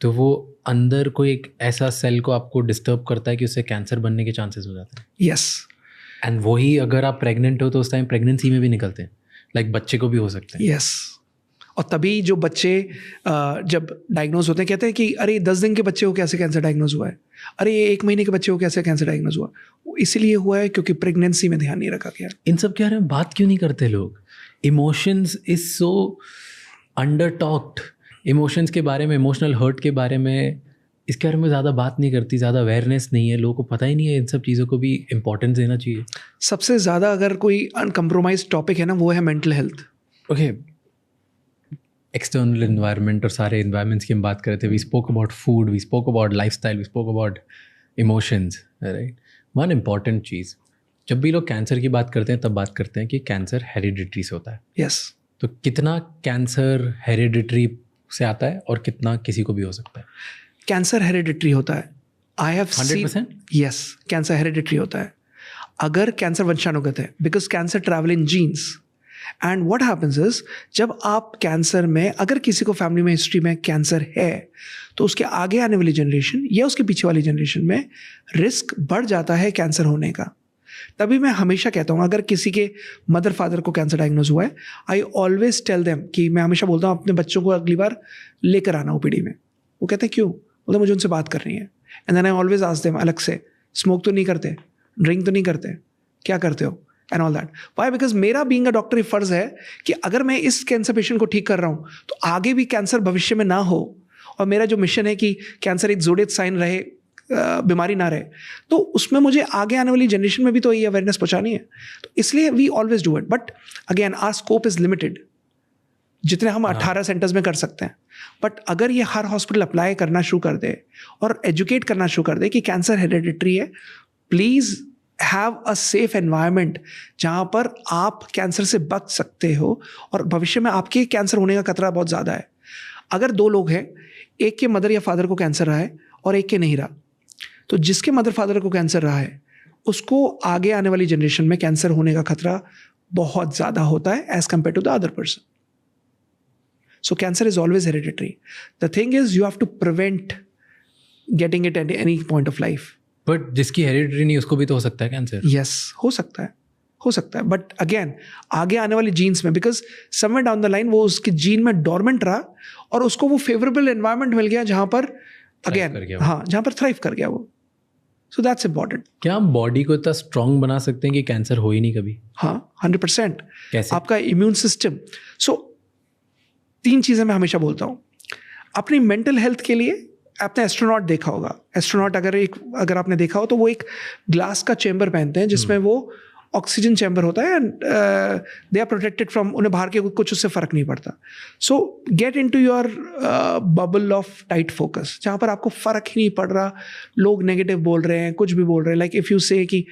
तो वो अंदर कोई एक ऐसा सेल को आपको डिस्टर्ब करता है कि उससे कैंसर बनने के चांसेस हो जाते हैं. यस. एंड वही अगर आप प्रेग्नेंट हो तो उस टाइम प्रेगनेंसी में भी निकलते हैं, लाइक बच्चे को भी हो सकते हैं. यस. और तभी जो बच्चे जब डायग्नोज होते हैं, कहते हैं कि अरे 10 दिन के बच्चे को कैसे कैंसर डायग्नोज हुआ है, अरे 1 महीने के बच्चे को कैसे कैंसर डायग्नोज हुआ. इसीलिए हुआ है क्योंकि प्रेगनेंसी में ध्यान नहीं रखा गया. इन सब के बारे में बात क्यों नहीं करते लोग? Emotions is so under talked. Emotions के बारे में, इमोशनल हर्ट के बारे में, इसके बारे में ज़्यादा बात नहीं करती, ज़्यादा अवेयरनेस नहीं है, लोगों को पता ही नहीं है. इन सब चीज़ों को भी इम्पोर्टेंस देना चाहिए. सबसे ज़्यादा अगर कोई अनकम्प्रोमाइज टॉपिक है ना, वो है mental health. Okay, external environment और सारे एनवायरनमेंट्स की हम बात कर रहे थे. We spoke about food, we spoke about lifestyle, we spoke about emotions, right. One important चीज़, जब भी लोग कैंसर की बात करते हैं तब बात करते हैं कि कैंसर हेरिडिटरी से होता है. यस. तो कितना कैंसर हेरिडिटरी से आता है और कितना किसी को भी हो सकता है? कैंसर हेरिडिटरी होता है. I have 100%? Yes, cancer hereditary होता है. अगर कैंसर वंशानुगत है, because cancer travel in genes. And what happens is, जब आप कैंसर में, अगर किसी को फैमिली में हिस्ट्री में कैंसर है, तो उसके आगे आने वाली जनरेशन या उसके पीछे वाली जनरेशन में रिस्क बढ़ जाता है कैंसर होने का. तभी मैं हमेशा कहता हूँ, अगर किसी के मदर फादर को कैंसर डायग्नोज हुआ है, आई ऑलवेज टेल देम कि मैं हमेशा बोलता हूँ अपने बच्चों को अगली बार लेकर आना ओपीडी में. वो कहते हैं क्यों? बोलते मुझे उनसे बात करनी है. And then I always ask them अलग से, स्मोक तो नहीं करते, ड्रिंक तो नहीं करते, क्या करते हो, and all that. Why? Because मेरा बीइंग अ डॉक्टर फर्ज है कि अगर मैं इस कैंसर पेशेंट को ठीक कर रहा हूँ तो आगे भी कैंसर भविष्य में ना हो. और मेरा जो मिशन है कि कैंसर एक ज़ोडिएक साइन रहे, बीमारी ना रहे, तो उसमें मुझे आगे आने वाली जनरेशन में भी तो ये अवेयरनेस पहुंचानी है. तो इसलिए we always do it. But again our scope is limited. जितने हम 18 सेंटर्स में कर सकते हैं. बट अगर ये हर हॉस्पिटल अप्लाई करना शुरू कर दे और एजुकेट करना शुरू कर दे कि कैंसर हेरिडिटरी है, please have a safe environment जहाँ पर आप कैंसर से बच सकते हो. और भविष्य में आपके कैंसर होने का खतरा बहुत ज़्यादा है. अगर 2 लोग हैं, एक के मदर या फादर को कैंसर रहा है और एक के नहीं रहा, तो जिसके मदर फादर को कैंसर रहा है उसको आगे आने वाली जनरेशन में कैंसर होने का खतरा बहुत ज़्यादा होता है as compare to the other person. So cancer is always hereditary. The thing is you have to prevent getting it at any point of life. But जिसकी हेरिडिटरी नहीं उसको भी तो हो सकता है कैंसर. यस, हो सकता है. बट अगेन आगे आने वाले जीन्स में, because somewhere down the line वो उसके जीन में डोरमेंट रहा और उसको वो फेवरेबल एनवायरनमेंट मिल गया जहाँ पर अगेन, हाँ, जहाँ पर थ्राइव कर गया वो. So that's important. क्या हम बॉडी को इतना स्ट्रांग बना सकते हैं कि कैंसर हो ही नहीं कभी? हाँ, 100%. कैसे? आपका इम्यून सिस्टम. सो 3 चीज़ें मैं हमेशा बोलता हूँ. अपनी मेंटल हेल्थ के लिए आपने एस्ट्रोनॉट देखा होगा. एस्ट्रोनॉट अगर आपने देखा हो तो वो एक ग्लास का चेम्बर पहनते हैं जिसमें वो ऑक्सीजन चैम्बर होता है. And they are protected from, उन्हें बाहर के कुछ उससे फ़र्क नहीं पड़ता. So get in to your bubble of tight focus, जहाँ पर आपको फ़र्क ही नहीं पड़ रहा. लोग नेगेटिव बोल रहे हैं, कुछ भी बोल रहे हैं. लाइक इफ़ यू से कि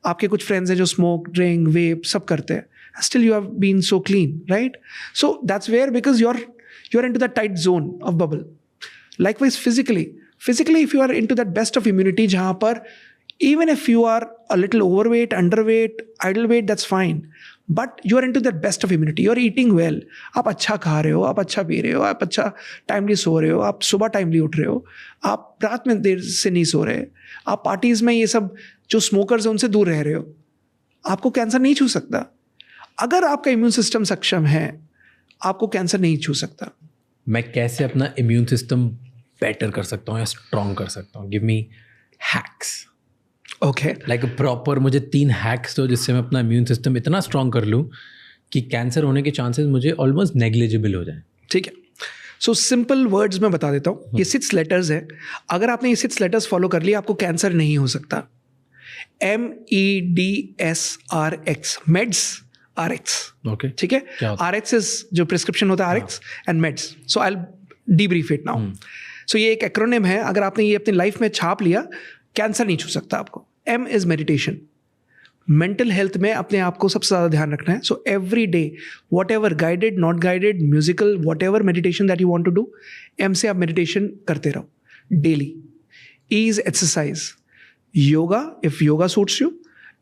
आपके कुछ फ्रेंड्स हैं जो स्मोक, ड्रिंक, वेप सब करते हैं, still you have been so clean, right? So that's where, because you are in to that tight zone of bubble. Likewise, physically, if you are into that best of immunity, जहाँ पर even if you are a little overweight, underweight, idle weight, that's fine. But you are into that best of immunity. You are eating well. आप अच्छा खा रहे हो, आप अच्छा P रहे हो, आप अच्छा टाइमली सो रहे हो, आप सुबह टाइमली उठ रहे हो, आप रात में देर से नहीं सो रहे, आप पार्टीज में ये सब जो स्मोकर्स हैं उनसे दूर रह रहे हो, आपको कैंसर नहीं छू सकता. अगर आपका इम्यून सिस्टम सक्षम है, आपको कैंसर नहीं छू सकता. मैं कैसे अपना इम्यून सिस्टम बेटर कर सकता हूँ या स्ट्रॉन्ग कर सकता हूँ? Give me hacks. Okay, like proper मुझे 3 हैक्स दो जिससे मैं अपना इम्यून सिस्टम इतना स्ट्रॉन्ग कर लूँ कि कैंसर होने के चांसेस मुझे ऑलमोस्ट नेग्लिजिबल हो जाए. ठीक है. सो सिंपल वर्ड्स में बता देता हूँ. ये 6 लेटर्स है. अगर आपने ये 6 लेटर्स फॉलो कर लिया, आपको कैंसर नहीं हो सकता. MEDSRX, maids RX. ओके, ठीक है. RX इज जो प्रिस्क्रिप्शन होता है, RX and meds. So I will debrief it now. So ये एक एक्रोनिम है, अगर आपने ये अपनी लाइफ में छाप लिया, कैंसर नहीं छू सकता आपको. M is meditation. Mental health में अपने आप को सबसे ज़्यादा ध्यान रखना है. So every day, whatever guided, not guided, musical, whatever meditation that you want to do, M से आप मेडिटेशन करते रहो daily. E is exercise. Yoga, if yoga suits you.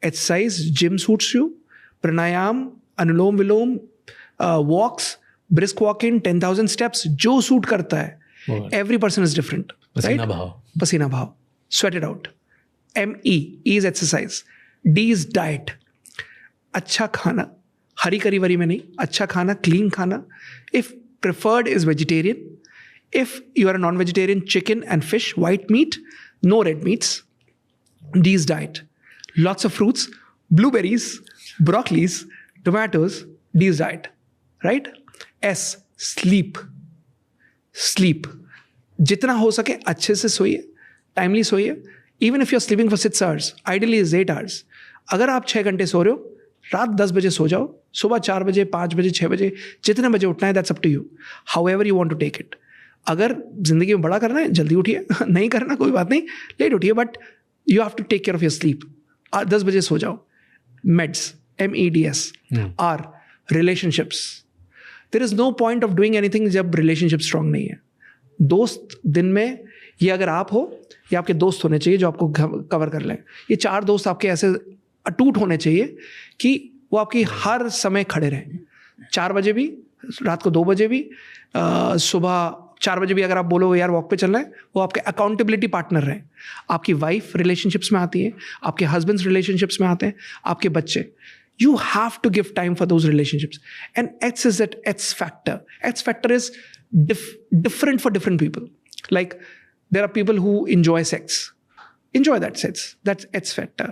Exercise, gym suits you. Pranayam, anulom vilom, walks, brisk walking, 10,000 steps, जो suit करता है. Every person is different. पसीना भाव. पसीना भाव. Sweat it out. M-E, E is exercise. D is diet. अच्छा खाना, हरी करी वरी में नहीं, अच्छा खाना, क्लीन खाना. If preferred is vegetarian. If you are a non-vegetarian, chicken and fish, white meat, no red meats. D is diet. Lots of fruits, blueberries, broccolis, tomatoes. D is diet. Right? S, sleep. Sleep. जितना हो सके अच्छे से सोइए, timely सोइए. Even if you're sleeping for 6 hours, ideally is 8 hours. अगर आप 6 घंटे सो रहे हो, रात 10 बजे सो जाओ, सुबह 4 बजे, 5 बजे, 6 बजे, जितने बजे उठना है, that's up to you. However you want to take it. अगर जिंदगी में बड़ा करना है, जल्दी उठिए. नहीं करना, कोई बात नहीं, लेट उठिए, but you have to take care of your sleep. 10 बजे सो जाओ. Meds, MEDS. R, relationships. There is no point of doing anything जब रिलेशनशिप स्ट्रांग नहीं है. दोस्त दिन में, ये अगर आप हो, ये आपके दोस्त होने चाहिए जो आपको कवर कर लें. ये 4 दोस्त आपके ऐसे अटूट होने चाहिए कि वो आपकी हर समय खड़े रहें. 4 बजे भी, रात को 2 बजे भी, सुबह 4 बजे भी अगर आप बोलो यार वॉक पे चलना है, वो आपके अकाउंटेबिलिटी पार्टनर रहें. आपकी वाइफ रिलेशनशिप्स में आती है, आपके हस्बैंड्स रिलेशनशिप्स में आते हैं, आपके बच्चे. You have to give time for those relationships. And X is that X factor. X factor is different for different people. Like there are people who enjoy sex. Enjoy that sex. That's X factor.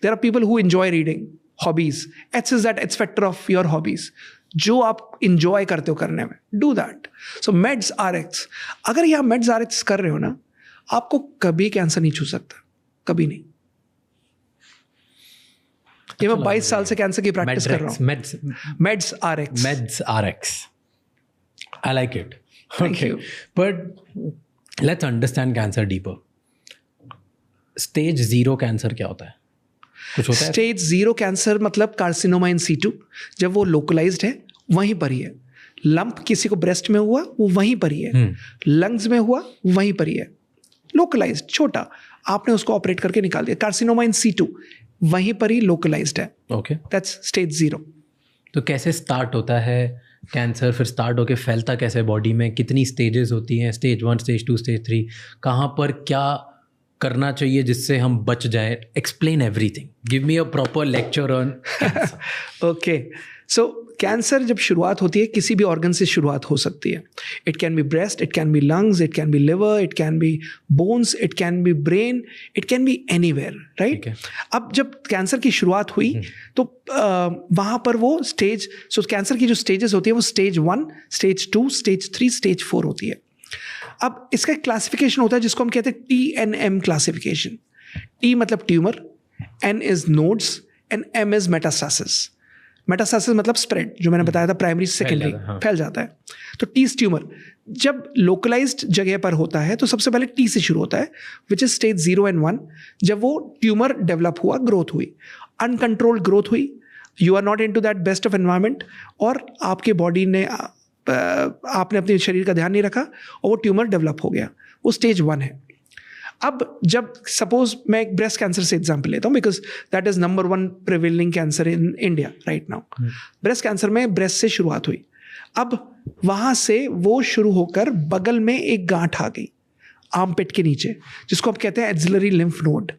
There are people who enjoy reading, hobbies. X is that X factor of your hobbies. जो आप enjoy करते हो करने में. Do that. So meds are X. अगर ये आप meds are X कर रहे हो ना, आपको कभी कैंसर नहीं छू सकता. कभी नहीं. ये मैं 22 साल से कैंसर की प्रैक्टिस कर रहा हूँ. Meds RX. Meds RX. I like it. Thank you. But let's understand cancer deeper. Stage 0 cancer क्या होता है? कुछ होता है? Stage 0 कैंसर मतलब कार्सिनोमा इन सीटू. जब वो लोकलाइज्ड है, वहीं पर ही है. लंप किसी को ब्रेस्ट में हुआ, वो वहीं पर ही है. लंग्स में हुआ, वहीं पर ही है. लोकलाइज्ड, छोटा, आपने उसको ऑपरेट करके निकाल दिया. कार्सिनोमा इन सीटू वहीं पर ही लोकलाइज्ड है. Okay, that's stage 0. तो कैसे स्टार्ट होता है कैंसर, फिर स्टार्ट होके फैलता कैसे बॉडी में, कितनी स्टेजेस होती हैं, स्टेज 1, स्टेज 2, स्टेज 3, कहाँ पर क्या करना चाहिए जिससे हम बच जाएं? Explain everything, give me a proper lecture on. Okay, so cancer जब शुरुआत होती है, किसी भी ऑर्गन से शुरुआत हो सकती है. It can be breast, it can be lungs, it can be liver, it can be bones, it can be brain, it can be anywhere. Right. अब जब कैंसर की शुरुआत हुई तो वहाँ पर वो स्टेज, सो कैंसर की जो स्टेजेस होती है वो स्टेज 1, स्टेज 2, स्टेज 3, स्टेज 4 होती है. अब इसका एक क्लासिफिकेशन होता है जिसको हम कहते हैं TNM क्लासिफिकेशन. T मतलब tumour, N is nodes and M is metastasis. Metastasis मतलब स्प्रेड, जो मैंने बताया था, प्राइमरी सेकेंडरी फैल जाता है. तो टी ट्यूमर जब लोकलाइज्ड जगह पर होता है तो सबसे पहले टी से शुरू होता है, विच इज स्टेज 0 and 1. जब वो ट्यूमर डेवलप हुआ, ग्रोथ हुई, अनकंट्रोल्ड ग्रोथ हुई, you are not into that best of environment, और आपके बॉडी ने आपने अपने शरीर का ध्यान नहीं रखा और वो ट्यूमर डेवलप हो गया, वो स्टेज 1 है. अब जब सपोज मैं एक ब्रेस्ट कैंसर से एग्जांपल लेता हूँ, because that is number 1 prevailing cancer in India right now. Breast cancer में ब्रेस्ट से शुरुआत हुई. अब वहाँ से वो शुरू होकर बगल में एक गांठ आ गई आर्मपिट के नीचे, जिसको हम कहते हैं एक्सिलरी लिम्फ नोड.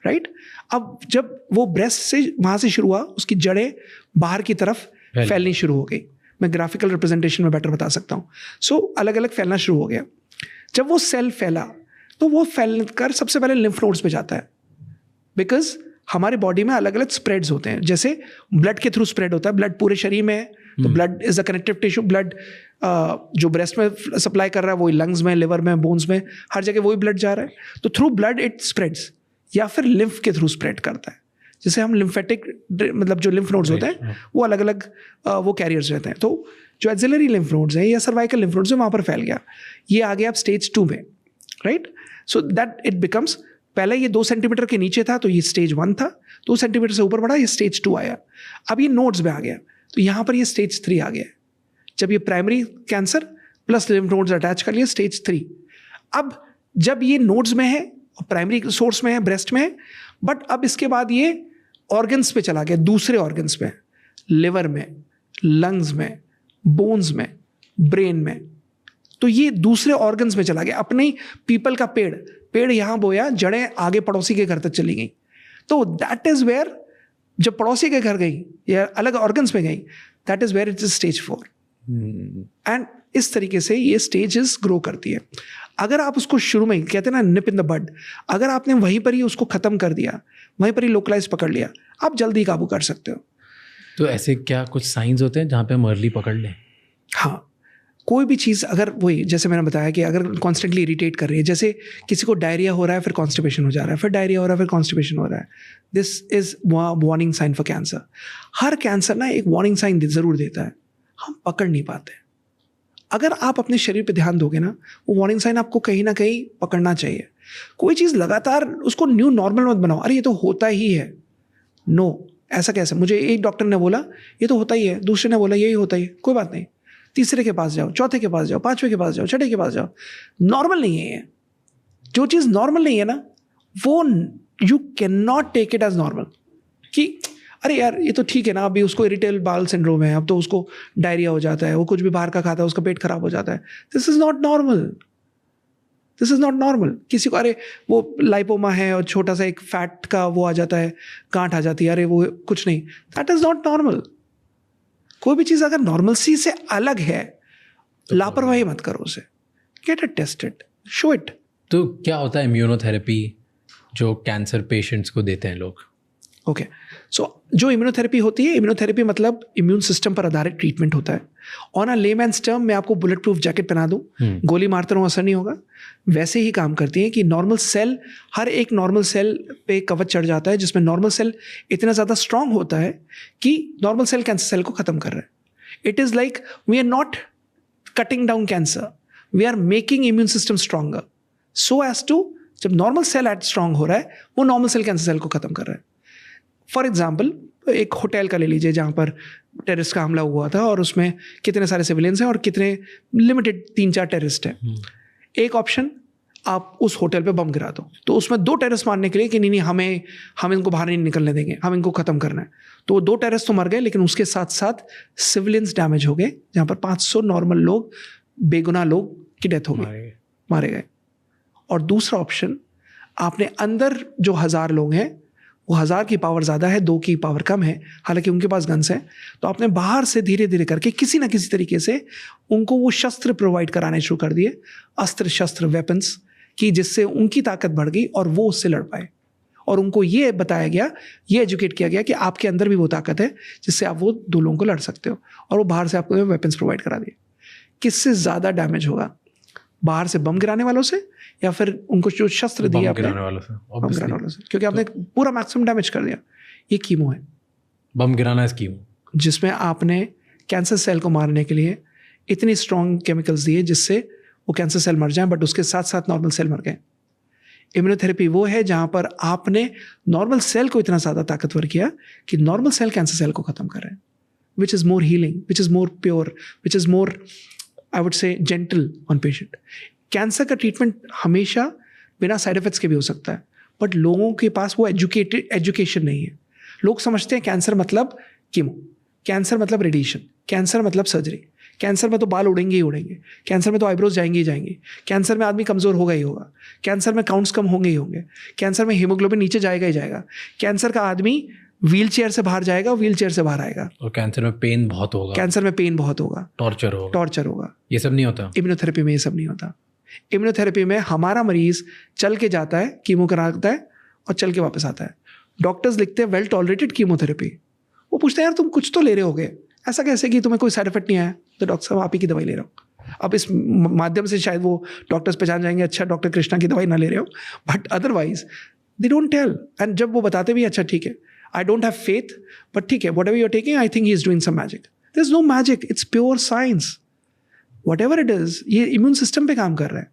राइट. अब जब वो ब्रेस्ट से वहाँ से शुरू हुआ, उसकी जड़ें बाहर की तरफ फैलनी शुरू हो गई. मैं ग्राफिकल रिप्रेजेंटेशन में बेटर बता सकता हूँ. सो अलग अलग फैलना शुरू हो गया. जब वो सेल फैला तो वो फैल कर सबसे पहले लिम्फ नोड्स पे जाता है, बिकॉज हमारे बॉडी में अलग अलग स्प्रेड्स होते हैं. जैसे ब्लड के थ्रू स्प्रेड होता है, ब्लड पूरे शरीर में है, तो blood is a connective tissue. Blood जो ब्रेस्ट में सप्लाई कर रहा है वही लंग्स में, लिवर में, बोन्स में, हर जगह वही ब्लड जा रहा है. तो थ्रू ब्लड इट स्प्रेड्स, या फिर लिम्फ के थ्रू स्प्रेड करता है. जैसे हम लिम्फेटिक, मतलब जो लिम्फ नोड्स होते हैं वो अलग अलग वो कैरियर्स रहते हैं. तो जो एक्सिलरी लिम्फ नोड्स हैं या सर्वाइकल लिम्फ नोड्स है, वहाँ पर फैल गया. ये आ गया अब स्टेज 2 में. Right? So that it becomes, पहले ये 2 सेंटीमीटर के नीचे था तो ये स्टेज 1 था, 2 सेंटीमीटर से ऊपर बढ़ा ये स्टेज 2 आया, अब ये नोड्स में आ गया, तो यहाँ पर ये स्टेज 3 आ गया। जब ये primary cancer plus lymph nodes attach कर लिया, स्टेज 3। अब जब ये नोड्स में है, प्राइमरी सोर्स में है, ब्रेस्ट में है, बट अब इसके बाद ये ऑर्गन्स पे चला गया, दूसरे ऑर्गन्स में, लिवर में, लंग्स में, बोन्स में, ब्रेन में, तो ये दूसरे ऑर्गन्स में चला गया। अपने ही पीपल का पेड़ यहाँ बोया, जड़ें आगे पड़ोसी के घर तक चली गई, तो दैट इज वेयर, जब पड़ोसी के घर गई या अलग ऑर्गन्स में गई, that is where it is stage 4। And इस तरीके से ये स्टेजेस ग्रो करती है। अगर आप उसको शुरू में, कहते हैं ना निप इन द बड, अगर आपने वहीं पर ही उसको खत्म कर दिया, वहीं पर ही लोकलाइज पकड़ लिया, आप जल्दी काबू कर सकते हो। तो ऐसे क्या कुछ साइंस होते हैं जहाँ पे हम अर्ली पकड़ लें? हाँ, कोई भी चीज़ अगर वही, जैसे मैंने बताया कि अगर कॉन्स्टेंटली इरिटेट कर रही है, जैसे किसी को डायरिया हो रहा है फिर कॉन्स्टिपेशन हो जा रहा है, फिर डायरिया हो रहा है फिर कॉन्स्टिपेशन हो रहा है, this is warning sign for cancer. हर कैंसर ना एक वार्निंग साइन ज़रूर देता है, हम पकड़ नहीं पाते। अगर आप अपने शरीर पे ध्यान दोगे ना, वो वार्निंग साइन आपको कहीं ना कहीं पकड़ना चाहिए। कोई चीज़ लगातार उसको न्यू नॉर्मल मत बनाओ, अरे ये तो होता ही है, नो ऐसा कैसे, मुझे एक डॉक्टर ने बोला ये तो होता ही है, दूसरे ने बोला यही होता ही है, कोई बात नहीं, तीसरे के पास जाओ, चौथे के पास जाओ, पांचवें के पास जाओ, छठे के पास जाओ, नॉर्मल नहीं है ये। जो चीज़ नॉर्मल नहीं है ना, वो you can not take it as normal कि अरे यार ये तो ठीक है ना, अभी उसको इरिटेबल बाउल सिंड्रोम है, अब तो उसको डायरिया हो जाता है, वो कुछ भी बाहर का खाता है उसका पेट खराब हो जाता है। This is not normal, this is not normal. किसी को अरे वो लाइपोमा है और छोटा सा एक फैट का वो आ जाता है, गांठ आ जाती है, अरे वो कुछ नहीं, दैट इज नॉट नॉर्मल। कोई भी चीज़ अगर नॉर्मलसी से अलग है, लापरवाही मत करो उसे, get it tested, show it. तो क्या होता है इम्यूनोथेरेपी जो कैंसर पेशेंट्स को देते हैं लोग? ओके, सो जो इम्यूनोथेरेपी होती है, इम्यूनोथेरेपी मतलब इम्यून सिस्टम पर आधारित ट्रीटमेंट होता है। ऑन अ लेमैन्स टर्म मैं आपको बुलेट प्रूफ जैकेट पहना दूं, गोली मारते रहूं असर नहीं होगा, वैसे ही काम करती है कि नॉर्मल सेल, हर एक नॉर्मल सेल पे कवच चढ़ जाता है, जिसमें नॉर्मल सेल इतना ज़्यादा स्ट्रांग होता है कि नॉर्मल सेल कैंसर सेल को ख़त्म कर रहा है। It is like we are not cutting down cancer, we are making immune system stronger so as to, जब नॉर्मल सेल एट स्ट्रांग हो रहा है, वो नॉर्मल सेल कैंसर सेल को ख़त्म कर रहा है। फॉर एग्जाम्पल एक होटल का ले लीजिए जहाँ पर टेररिस्ट का हमला हुआ था और उसमें कितने सारे सिविलियंस हैं और कितने लिमिटेड 3-4 टेररिस्ट हैं। एक ऑप्शन, आप उस होटल पे बम गिरा दो, तो उसमें 2 टेररिस्ट मारने के लिए कि नहीं हम इनको बाहर नहीं निकलने देंगे, हम इनको ख़त्म करना है, तो 2 टेररिस्ट तो मर गए, लेकिन उसके साथ साथ सिविलियंस डैमेज हो गए, जहाँ पर 500 नॉर्मल लोग, बेगुनाह लोग की डेथ हो गई, मारे गए। और दूसरा ऑप्शन, आपने अंदर जो 1000 लोग हैं, वो 1000 की पावर ज़्यादा है, 2 की पावर कम है, हालांकि उनके पास गन्स हैं, तो आपने बाहर से धीरे धीरे करके किसी ना किसी तरीके से उनको वो शस्त्र प्रोवाइड कराने शुरू कर दिए, अस्त्र शस्त्र वेपन्स, कि जिससे उनकी ताकत बढ़ गई और वो उससे लड़ पाए। और उनको ये बताया गया, ये एजुकेट किया गया कि आपके अंदर भी वो ताकत है जिससे आप वो 2 लोगों को लड़ सकते हो, और वो बाहर से आपको वेपन्स प्रोवाइड करा दिए। किससे ज़्यादा डैमेज होगा, बाहर से बम गिराने वालों से या फिर उनको जो शस्त्र दिए आपने, बम गिराने वालों से, क्योंकि आपने पूरा मैक्सिमम डैमेज कर दिया। ये कीमो है, बम गिराना है कीमो, जिसमें आपने कैंसर सेल को मारने के लिए इतनी स्ट्रॉन्ग केमिकल्स दिए जिससे वो कैंसर सेल मर जाए, बट उसके साथ साथ नॉर्मल सेल मर गए। इम्यूनोथेरेपी वो है जहाँ पर आपने नॉर्मल सेल को इतना ज़्यादा ताकतवर किया कि नॉर्मल सेल कैंसर सेल को ख़त्म कर रहे हैं, which is more healing, which is more pure, which is more I would से जेंटल ऑन पेशेंट। कैंसर का ट्रीटमेंट हमेशा बिना साइड इफेक्ट्स के भी हो सकता है, बट लोगों के पास वो एजुकेशन नहीं है। लोग समझते हैं कैंसर मतलब कीमो, कैंसर मतलब रेडिएशन, कैंसर मतलब सर्जरी, कैंसर में तो बाल उड़ेंगे ही उड़ेंगे, कैंसर में तो आईब्रोज जाएंगे ही जाएंगे, कैंसर में आदमी कमज़ोर होगा ही होगा, कैंसर में काउंट्स कम होंगे ही होंगे, कैंसर में हीमोग्लोबिन नीचे जाएगा ही जाएगा, कैंसर का आदमी व्हील चेयर से बाहर जाएगा, व्हील चेयर से बाहर आएगा, और कैंसर में पेन बहुत होगा, कैंसर में पेन बहुत होगा, टॉर्चर होगा। ये सब नहीं होता इम्यूनोथेरेपी में, ये सब नहीं होता। इम्यूनोथेरेपी में हमारा मरीज चल के जाता है, कीमो कराता है और चल के वापस आता है। डॉक्टर्स लिखते हैं वेल टॉलरेटेड कीमोथेरेपी, वो पूछते हैं यार तुम कुछ तो ले रहे होगे, ऐसा कैसे कि तुम्हें कोई साइड इफेक्ट नहीं आया? तो डॉक्टर साहब आप ही की दवाई ले रहा हूँ। अब इस माध्यम से शायद वो डॉक्टर्स पहचान जाएंगे, अच्छा डॉक्टर कृष्णा की दवाई ना ले रहे हो, but otherwise they don't tell. And जब वो बताते भी अच्छा ठीक है, I don't have faith, but ठीक है, whatever you are taking, I think he is doing some magic. There is no magic, it's pure science. Whatever it is, ये इम्यून सिस्टम पे काम कर रहा है,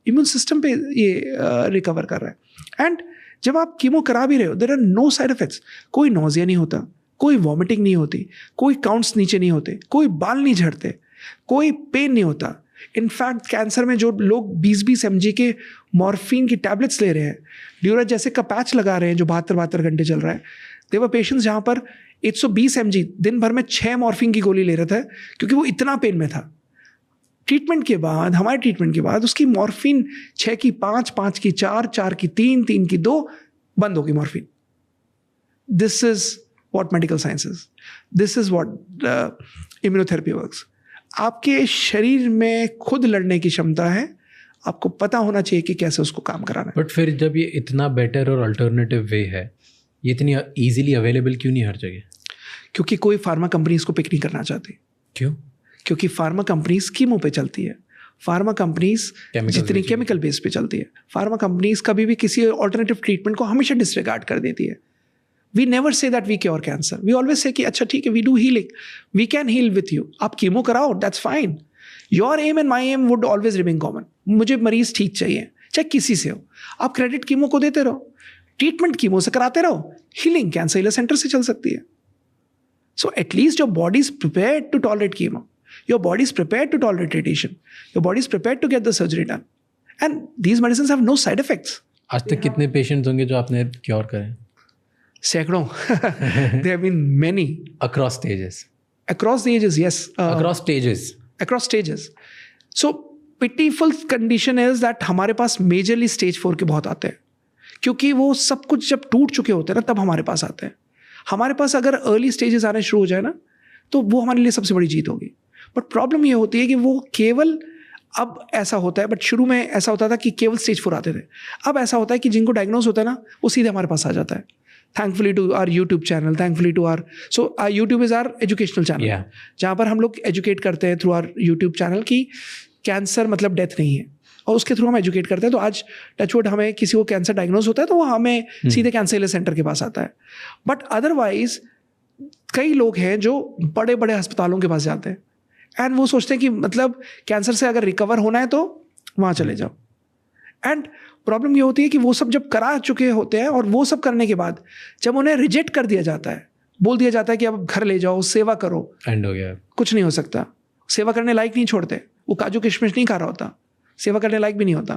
इम्यून सिस्टम पे ये रिकवर कर रहा है। एंड जब आप कीमो करा भी रहे हो, there are no side effects. कोई नोजिया नहीं होता, कोई वॉमिटिंग नहीं होती, कोई काउंट्स नीचे नहीं होते, कोई बाल नहीं झड़ते, कोई पेन नहीं होता। इनफैक्ट कैंसर में जो लोग 20-20 mg के मॉर्फिन की टैबलेट्स ले रहे हैं, ड्यूरेज जैसे का पैच लगा रहे हैं जो 72 घंटे चल रहा है, देवर पेशेंट्स जहाँ पर 120 mg दिन भर में 6 मॉर्फिन की गोली ले रहे थे क्योंकि वो इतना पेन में था। ट्रीटमेंट के बाद, हमारे ट्रीटमेंट के बाद उसकी मॉर्फिन 6 की 5, 5 की 4, 4 की 3, 3 की 2 बंद होगी morphine. This is what medical science is, this is what immunotherapy works. आपके शरीर में खुद लड़ने की क्षमता है, आपको पता होना चाहिए कि कैसे उसको काम कराना है। बट फिर जब ये इतना बेटर और अल्टरनेटिव वे है, ये इतनी ईजिली अवेलेबल क्यों नहीं हर जगह? क्योंकि कोई फार्मा कंपनी इसको पिक नहीं करना चाहती। क्यों? क्योंकि फार्मा कंपनीज कीमो पे चलती है, फार्मा कंपनीज जितनी केमिकल बेस पे चलती है, फार्मा कंपनीज कभी भी किसी ऑल्टरनेटिव ट्रीटमेंट को हमेशा डिसरिगार्ड कर देती है। We never say that we cure cancer, we always say कि अच्छा ठीक है, we do healing, we can heal with you, आप कीमो कराओ, that's fine. Your M and my M would always remain common. मुझे मरीज ठीक चाहिए, चाहे किसी से हो, आप क्रेडिट कीमो को देते रहो, ट्रीटमेंट कीमो से कराते रहो, हीलिंग कैंसर हीलर सेंटर से चल सकती है। So at least your body is prepared to tolerate chemo, your body is prepared to tolerate radiation, your body is prepared to get the surgery done, and these medicines have no side effects. आज तक कितने patients होंगे जो आपने cure करे? सैकड़ों। There have been many across stages. Across the ages, yes. Across stages. Across stages. So pitiful condition is that हमारे पास majorly stage 4 के बहुत आते हैं, क्योंकि वो सब कुछ जब टूट चुके होते हैं ना तब हमारे पास आते हैं। हमारे पास अगर अर्ली स्टेजेस आने शुरू हो जाए ना तो वो हमारे लिए सबसे बड़ी जीत होगी। बट प्रॉब्लम ये होती है कि वो केवल, अब ऐसा होता है, बट शुरू में ऐसा होता था कि केवल स्टेज 4 आते थे, अब ऐसा होता है कि जिनको डायग्नोज होता है ना वो सीधे हमारे पास आ जाता है। Thankfully to our YouTube channel, thankfully to our, so YouTube is our educational channel, जहाँ पर हम लोग एजुकेट करते हैं थ्रू आवर यूट्यूब चैनल कि कैंसर मतलब डेथ नहीं है, और उसके थ्रू हम एजुकेट करते हैं। तो आज टचवुड हमें किसी को कैंसर डायग्नोज होता है तो वो हमें सीधे कैंसर हीलर सेंटर के पास आता है। बट अदरवाइज कई लोग हैं जो बड़े बड़े अस्पतालों के पास जाते हैं एंड वो सोचते हैं कि मतलब कैंसर से अगर रिकवर होना है तो वहाँ चले जाओ। एंड प्रॉब्लम ये होती है कि वो सब जब करा चुके होते हैं और वो सब करने के बाद जब उन्हें रिजेक्ट कर दिया जाता है, बोल दिया जाता है कि अब घर ले जाओ, सेवा करो, एंड हो गया, कुछ नहीं हो सकता। सेवा करने लायक नहीं छोड़ते, वो काजू किशमिश नहीं खा रहा होता, सेवा करने लायक भी नहीं होता,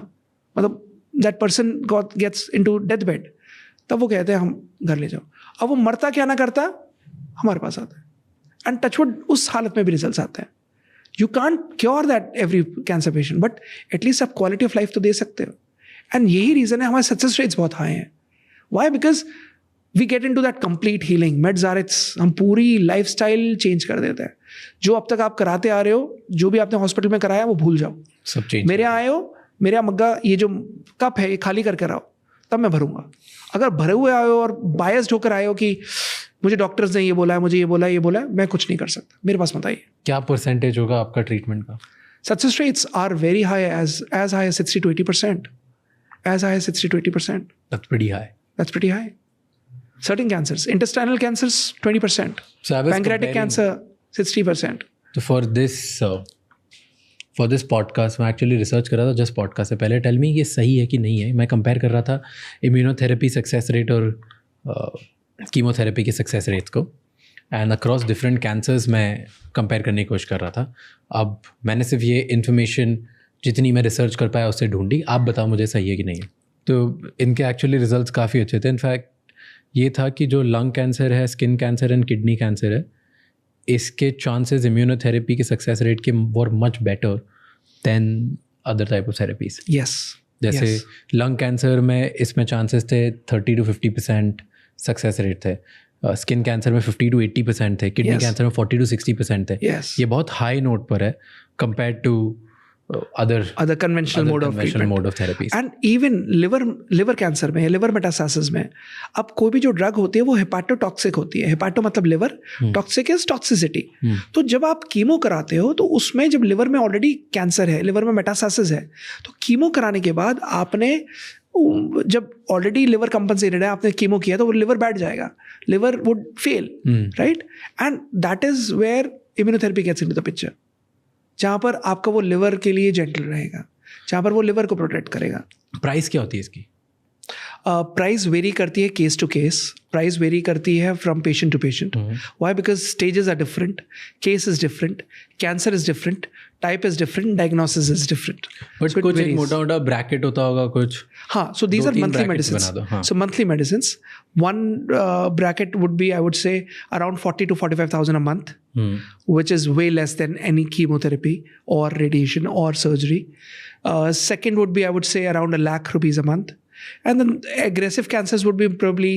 मतलब that person gets into death bed, तब वो कहते हैं हम घर ले जाओ। अब वो मरता क्या ना करता हमारे पास आता है, एंड टचवुड उस हालत में भी रिजल्ट्स आते हैं। You can't cure that every cancer patient, but at least आप क्वालिटी ऑफ लाइफ तो दे सकते हो। एंड यही रीज़न है हमारे सक्सेस रेट्स बहुत हाई हैं। Why? Because we get in to that complete healing, मेडजारिट्स, हम पूरी लाइफ स्टाइल चेंज कर देते हैं। जो अब तक आप कराते आ रहे हो, जो भी आपने हॉस्पिटल में कराया वो भूल जाओ, सब चेंज। मेरे आए हो, मेरा मग्गा ये जो कप है ये खाली करके आओ, तब मैं भरूंगा। अगर भरे हुए आए हो और बायस्ड होकर आए हो कि मुझे डॉक्टर्स ने ये बोला है, मुझे ये बोला है, ये बोला है, मैं कुछ नहीं कर सकता, मेरे पास मत आइए। क्या परसेंटेज होगा आपका ट्रीटमेंट का? Success rates are very high, as high as 60 to 80%, as high as 60 to 80%. That's pretty high. That's pretty high. Certain cancers, intestinal cancers 20%, so pancreatic cancer 60%. So for this podcast मैं actually research कर रहा था, just podcast से पहले। Tell me ये सही है कि नहीं है। मैं कंपेयर कर रहा था इम्यूनोथेरेपी सक्सेस रेट और कीमोथेरेपी की सक्सेस रेट्स को, एंड अक्रॉस डिफरेंट कैंसर्स मैं कंपेयर करने की कोशिश कर रहा था। अब मैंने सिर्फ ये इन्फॉर्मेशन जितनी मैं रिसर्च कर पाया उससे ढूंढी, आप बताओ मुझे सही है कि नहीं है। तो इनके एक्चुअली रिजल्ट्स काफ़ी अच्छे थे। इनफैक्ट ये था कि जो लंग कैंसर है, skin cancer and kidney cancer है, इसके चांसेस इम्यूनोथेरेपी के सक्सेस रेट के were much better than other type of therapies. Yes, जैसे लंग कैंसर में इसमें चांसेस थे 30 to 50% सक्सेस रेट थे, स्किन कैंसर में 50 to 80% थे, किडनी कैंसर में 40 to 60% थे। ये बहुत हाई नोट पर है compare to other conventional mode of therapies. And even liver cancer में, liver metastasis में अब कोई भी जो ड्रग होती है वो हेपाटोटॉक्सिक होती है। हेपाटो मतलब लिवर, टॉक्सिक इज टॉक्सिसिटी। तो जब आप कीमो कराते हो तो उसमें जब लिवर में ऑलरेडी कैंसर है, लिवर में मेटास्टासिस है, तो कीमो कराने के बाद आपने जब ऑलरेडी लिवर कंपनसेटेड है, आपने कीमो किया तो वो लिवर बैठ जाएगा, liver would fail, right? And that is where immunotherapy gets into the picture, जहाँ पर आपका वो लिवर के लिए जेंटल रहेगा, जहाँ पर वो लिवर को प्रोटेक्ट करेगा। प्राइस क्या होती है इसकी? प्राइस वेरी करती है case to case, price vary करती है from patient to patient. Why? Because stages are different, case is different, cancer is different, type is different, diagnosis is different. But कुछ एक मोटा मोटा ब्रैकेट होता होगा कुछ? हाँ, so these are monthly medicines. So monthly medicines, one bracket would be, I would say, around 40 to 45,000 a month, which is way less than any chemotherapy or radiation or surgery. Second would be, I would say, around ₹1,00,000 a month. And then aggressive cancers would be probably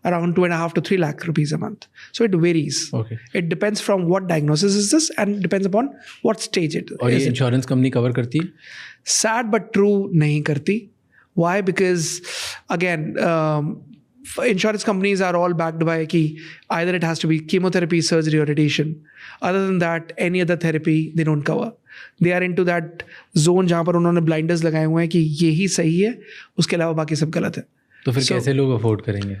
around 2.5 to 3 lakh rupees a month. So it varies. Okay. It depends from what diagnosis is this and depends upon what stage it is. और ये insurance company cover करती है? Sad but true, नहीं करती. Why? Because again, insurance companies are all backed by कि either it has to be chemotherapy, surgery or radiation. Other than that, any other therapy they don't cover. They are into that zone जहाँ पर उन्होंने blinders लगाए हुए हैं कि यही सही है, उसके अलावा बाकी सब गलत है। तो फिर कैसे लोग अफोर्ड करेंगे?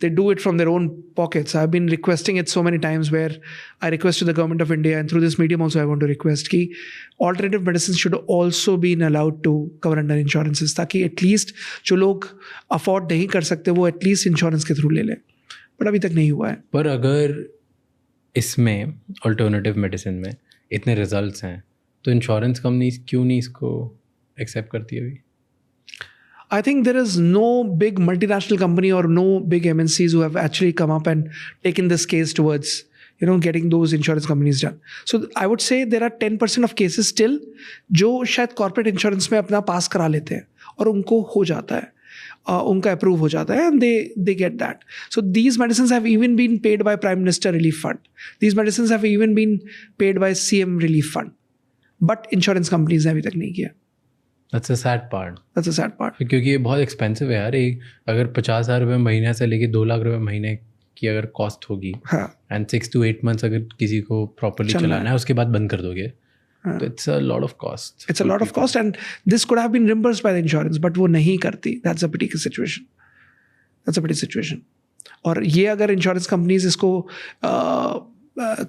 They do it from their own pockets. I've been requesting it so many times where I request to the government of India, and through this medium also I want to request कि alternative medicines should also be allowed to cover under insurances, ताकि at least जो लोग afford नहीं कर सकते वो at least insurance के through ले लें। But अभी तक नहीं हुआ है। पर अगर इसमें alternative medicine में इतने results हैं तो इंश्योरेंस कंपनी क्यों नहीं इसको एक्सेप्ट करती है अभी? I think there is no big multinational company or no big MNCs who have actually come up and taken this case towards, getting those insurance companies done. So I would say there are 10% of cases still जो शायद corporate insurance में अपना पास करा लेते हैं और उनको हो जाता है, उनका अप्रूव हो जाता है and they get that. So these medicines have even been paid by Prime Minister Relief Fund. These medicines have even been paid by CM Relief Fund. But insurance companies ने अभी तक नहीं किया. That's a sad part. That's a sad part. क्योंकि ये बहुत expensive है यार। एक अगर 50,000 रुपये महीने से लेके 2 लाख रुपये महीने की अगर कॉस्ट होगी एंड 6 to 8 months अगर किसी को प्रॉपरली चलाना है उसके बाद बंद कर दोगे तो it's a lot of cost. It's a lot of cost and this could have been reimbursed by the insurance, but वो नहीं करती। That's a pity situation. That's a pity situation. और ये अगर इंश्योरेंस कंपनीज इसको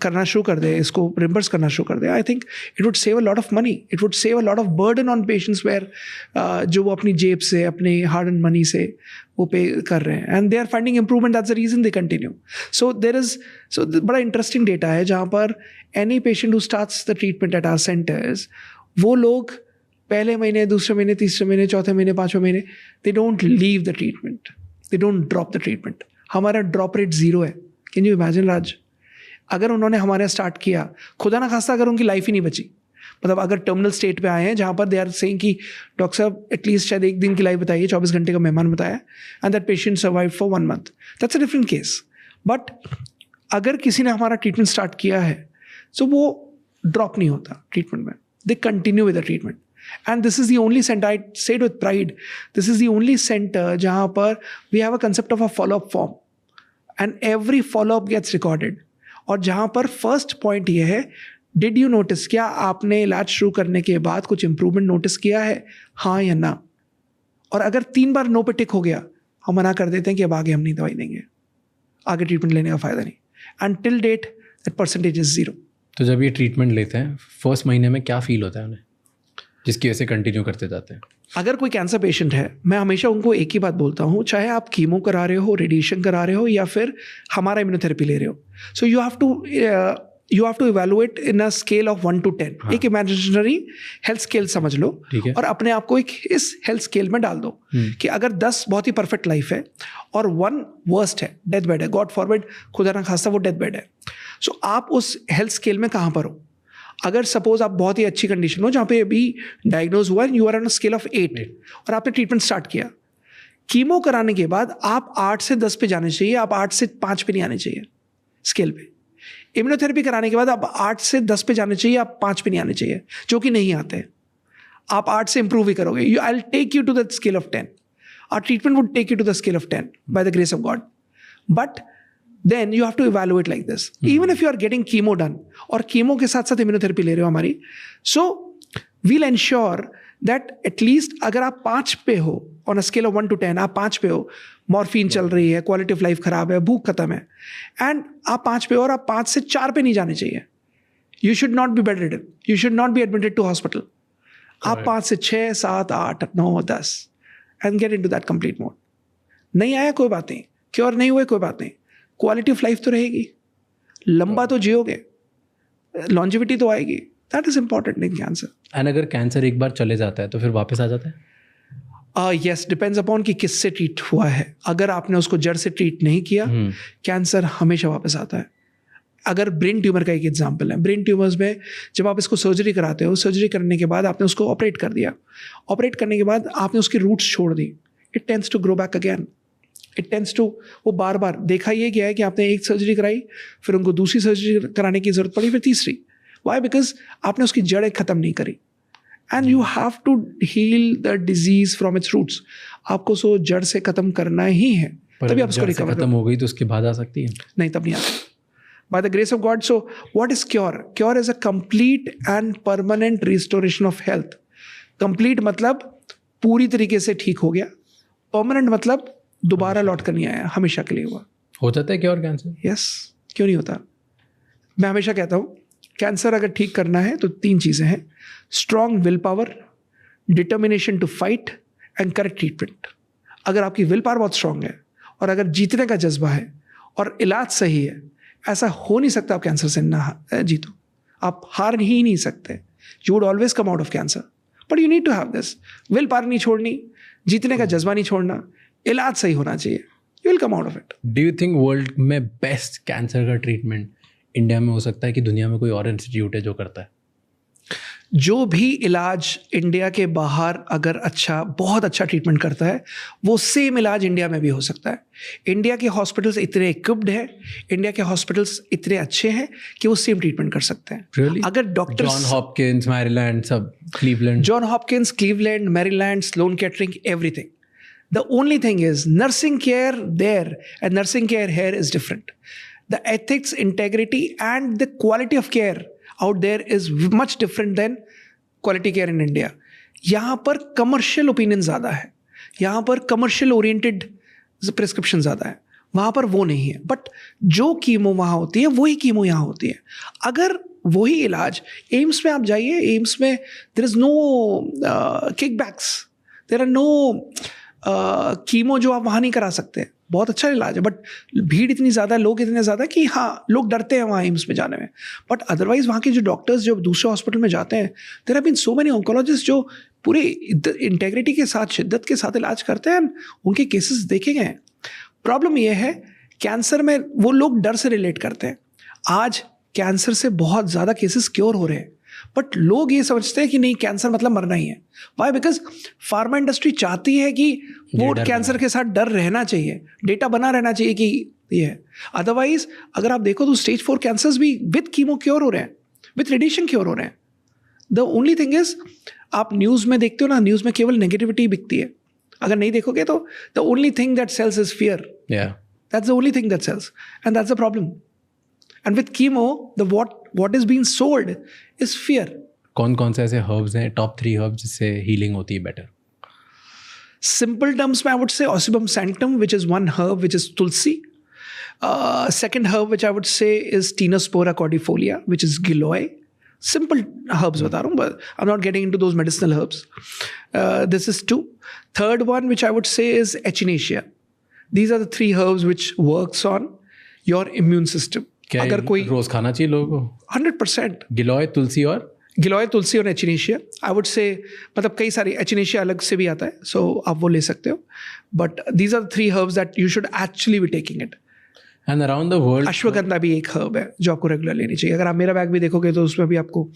करना शुरू कर दे, इसको रिम्बर्स करना शुरू कर दे, I think it would save a lot of money, it would save a lot of burden on patients where जो वो अपनी जेब से, अपने हार्ड एंड मनी से वो पे कर रहे हैं and they are finding improvement. That's the reason they continue. So बड़ा इंटरेस्टिंग डेटा है जहाँ पर any patient who starts the treatment at our centres, वो लोग पहले महीने, दूसरे महीने, तीसरे महीने, चौथे महीने, पाँचवें महीने, they don't leave the treatment, they don't drop the treatment. हमारा ड्रॉप रेट 0 है। कैन यू इमेजिन राज? अगर उन्होंने हमारे स्टार्ट किया, खुदा ना खास्ता अगर उनकी लाइफ ही नहीं बची, मतलब अगर टर्मिनल स्टेट पे आए हैं जहाँ पर दे आर सेइंग कि डॉक्टर साहब एटलीस्ट शायद 1 दिन की लाइफ बताइए, 24 घंटे का मेहमान बताया and that patient survive for 1 month, that's a different case. But अगर किसी ने हमारा ट्रीटमेंट स्टार्ट किया है तो वो ड्रॉप नहीं होता ट्रीटमेंट में, they continue with the treatment. And this is the only center, I say it with pride, this is the only center जहाँ पर we have a concept of a follow-up form and every follow-up gets recorded. और जहाँ पर first point ये है, did you notice, क्या आपने इलाज शुरू करने के बाद कुछ इंप्रूवमेंट नोटिस किया है, हाँ या ना? और अगर 3 बार नो पे टिक हो गया, हम मना कर देते हैं कि अब आगे हम नहीं दवाई देंगे, आगे ट्रीटमेंट लेने का फ़ायदा नहीं। And till date that percentage is 0। तो जब ये ट्रीटमेंट लेते हैं फर्स्ट महीने में क्या फील होता है उन्हें, जिसकी वजह से कंटिन्यू करते जाते हैं? अगर कोई कैंसर पेशेंट है, मैं हमेशा उनको एक ही बात बोलता हूँ, चाहे आप कीमो करा रहे हो, रेडिएशन करा रहे हो या फिर हमारा इम्यूनोथेरेपी ले रहे हो, so you have to evaluate in a scale of 1 to 10। एक इमेजिनरी हेल्थ स्केल समझ लो और अपने आप को एक इस हेल्थ स्केल में डाल दो कि अगर 10 बहुत ही परफेक्ट लाइफ है और 1 वर्स्ट है, डेथ बेड है, गॉड फॉरवर्ड, खुदा ना खास्ता वो डेथ बेड है, सो आप उस हेल्थ स्केल में कहाँ पर हो? अगर सपोज आप बहुत ही अच्छी कंडीशन हो जहाँ पे अभी डायग्नोज हुआ, you are on a scale of 8 और आपने ट्रीटमेंट स्टार्ट किया, कीमो कराने के बाद आप 8 से 10 पे जाने चाहिए, आप 8 से 5 पे नहीं आने चाहिए स्केल पे। इम्यूनोथेरेपी कराने के बाद आप 8 से 10 पे जाने चाहिए, आप 5 पे नहीं आने चाहिए, जो कि नहीं आते हैं। आप 8 से इंप्रूव ही करोगे। I will take you to the scale of 10, our treatment would take you to the scale of 10 by the grace of God. But then you have to evaluate like this. Even if you are getting chemo done और chemo के साथ साथ immunotherapy ले रहे हो हमारी, so we'll ensure that at least अगर आप 5 पे हो on a scale of 1 to 10, आप 5 पे हो, मॉर्फिन चल रही है, क्वालिटी ऑफ लाइफ खराब है, भूख खत्म है, एंड आप 5 पे हो और आप 5 से 4 पे नहीं जाने चाहिए, you should not be bedridden, you should not be admitted to hospital, आप 5 से 6, 7, 8, 9, 10 and gate into that complete mode. नहीं आया कोई बात नहीं, क्योर नहीं हुए कोई बात नहीं, क्वालिटी ऑफ लाइफ तो रहेगी, लंबा तो जियोगे, लॉन्जिविटी तो आएगी. That is important in cancer. And अगर कैंसर एक बार चले जाता है तो फिर वापस आ जाता है? यस, डिपेंड्स अपॉन कि किससे ट्रीट हुआ है. अगर आपने उसको जड़ से ट्रीट नहीं किया, कैंसर हमेशा वापस आता है. अगर ब्रेन ट्यूमर का एक एग्जांपल है, ब्रेन ट्यूमर्स में जब आप इसको सर्जरी कराते हो, सर्जरी करने के बाद आपने उसको ऑपरेट कर दिया, ऑपरेट करने के बाद आपने उसकी रूट्स छोड़ दी, it tends to grow back again. It tends to, वो बार बार देखा ये गया है कि आपने एक सर्जरी कराई, फिर उनको दूसरी सर्जरी कराने की जरूरत पड़ी, फिर तीसरी. वाई? बिकॉज आपने उसकी जड़ें खत्म नहीं करी. And you have to heal the disease from its roots. आपको सो जड़ से खत्म करना ही है, तभी आप उसको रिकवर. खत्म हो गई तो उसके बाद आ सकती है? नहीं, तब नहीं आती. By the grace of God. So what is cure? Cure is a complete and permanent restoration of health. Complete मतलब पूरी तरीके से ठीक हो गया. Permanent मतलब दोबारा लौट कर नहीं आया, हमेशा के लिए हुआ. हो जाता है क्योर कैंसर? Yes, क्यों नहीं होता? मैं हमेशा कहता हूँ कैंसर अगर ठीक करना है तो 3 चीज़ें हैं: strong will power, determination to fight and correct treatment. अगर आपकी विल पावर बहुत स्ट्रांग है और अगर जीतने का जज्बा है और इलाज सही है, ऐसा हो नहीं सकता आप कैंसर से ना जीतो. आप हार ही नहीं सकते. You would always come out of cancer, but you need to have this will power नहीं छोड़नी, जीतने का जज्बा नहीं छोड़ना, इलाज सही होना चाहिए. You will come out of it. Do you think world में बेस्ट कैंसर का ट्रीटमेंट इंडिया में हो सकता है कि दुनिया में कोई और इंस्टीट्यूट है जो करता है? जो भी इलाज इंडिया के बाहर अगर बहुत अच्छा ट्रीटमेंट करता है, वो सेम इलाज इंडिया में भी हो सकता है. इंडिया के हॉस्पिटल्स इतने इक्विप्ड हैं, इंडिया के हॉस्पिटल्स इतने अच्छे हैं कि वो सेम ट्रीटमेंट कर सकते हैं. Really? अगर डॉक्टर जॉन हॉपकिंस, मैरीलैंड, सब Cleveland, John Hopkins, Cleveland, Maryland, Sloan Kettering, everything. The only thing is nursing care there and nursing care here is different. The ethics, integrity and the quality of care out there is much different than quality care in India. यहाँ पर commercial opinion ज़्यादा है, यहाँ पर commercial oriented prescription ज़्यादा है, वहाँ पर वो नहीं है. बट जो कीमो वहाँ होती है वही कीमो यहाँ होती है. अगर वही इलाज एम्स में आप जाइए, एम्स में there is no kickbacks, there are no chemo जो आप वहाँ नहीं करा सकते. बहुत अच्छा इलाज है, बट भीड़ इतनी ज़्यादा, लोग इतने ज़्यादा कि हाँ, लोग डरते हैं वहाँ एम्स में जाने में. बट अदरवाइज वहाँ के जो डॉक्टर्स जो दूसरे हॉस्पिटल में जाते हैं, there have been so many oncologist जो पूरे इंटेग्रिटी के साथ, शिद्दत के साथ इलाज करते हैं. उनके केसेस देखे गए हैं. प्रॉब्लम यह है कैंसर में वो लोग डर से रिलेट करते हैं. आज कैंसर से बहुत ज़्यादा केसेस क्योर हो रहे हैं, बट लोग ये समझते हैं कि नहीं, कैंसर मतलब मरना ही है. वाई? बिकॉज फार्मा इंडस्ट्री चाहती है कि वो कैंसर के साथ डर रहना चाहिए, डेटा बना रहना चाहिए कि ये है. अदरवाइज अगर आप देखो तो स्टेज 4 कैंसर्स भी विद कीमो क्योर हो रहे हैं, विद रेडिएशन क्योर हो रहे हैं. द ओनली थिंग इज, आप न्यूज़ में देखते हो ना, न्यूज़ में केवल नेगेटिविटी बिकती है. अगर नहीं देखोगे तो the only thing that sells is fear. That's the only thing that sells and that's the problem. And with chemo, what is being sold is fear. कौन से ऐसे हर्ब्स हैं, टॉप 3 हर्ब्स जिससे हीलिंग होती है बेटर? Simple terms में I would say Ossibum sanctum, which is one herb, which is tulsi. Second herb which I would say is Tinospora cordifolia, which is giloy. Simple herbs बता रहा हूँ, but I'm not getting into those medicinal herbs. This is 2. Third one which I would say is echinacea. These are the 3 herbs which works on your immune system. अगर कोई रोज खाना चाहिए लोगों को? 100%. गिलोय, तुलसी और एचिनेशिया. आई वुड से, मतलब कई सारी, एचिनेशिया अलग से भी आता है, सो आप वो ले सकते हो. But these are 3 herbs that you should actually be taking it. And around the world ashwagandha भी एक हर्ब है जो आपको रेगुलर लेनी चाहिए. अगर आप मेरा बैग भी देखोगे तो उसमें भी आपको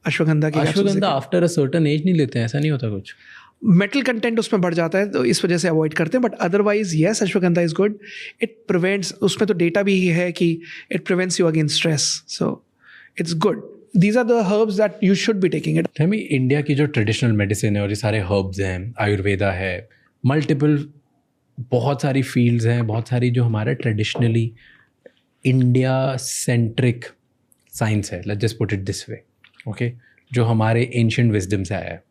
ashwagandha after a certain age नहीं लेते हैं, ऐसा नहीं होता कुछ? मेटल कंटेंट उसमें बढ़ जाता है तो इस वजह से अवॉइड करते हैं. But otherwise yes, ashwagandha is good. It prevents, उसमें तो डेटा भी है कि it prevents you against stress, so it's good. These are the herbs that you should be taking it. हमें इंडिया की जो ट्रेडिशनल मेडिसिन है और ये सारे हर्ब्स हैं, आयुर्वेदा है, मल्टीपल बहुत सारी फील्ड्स हैं, बहुत सारी जो हमारा ट्रेडिशनली इंडिया सेंट्रिक साइंस है, let's just put it this way, okay, जो हमारे एंशिएंट विजडम से आया है,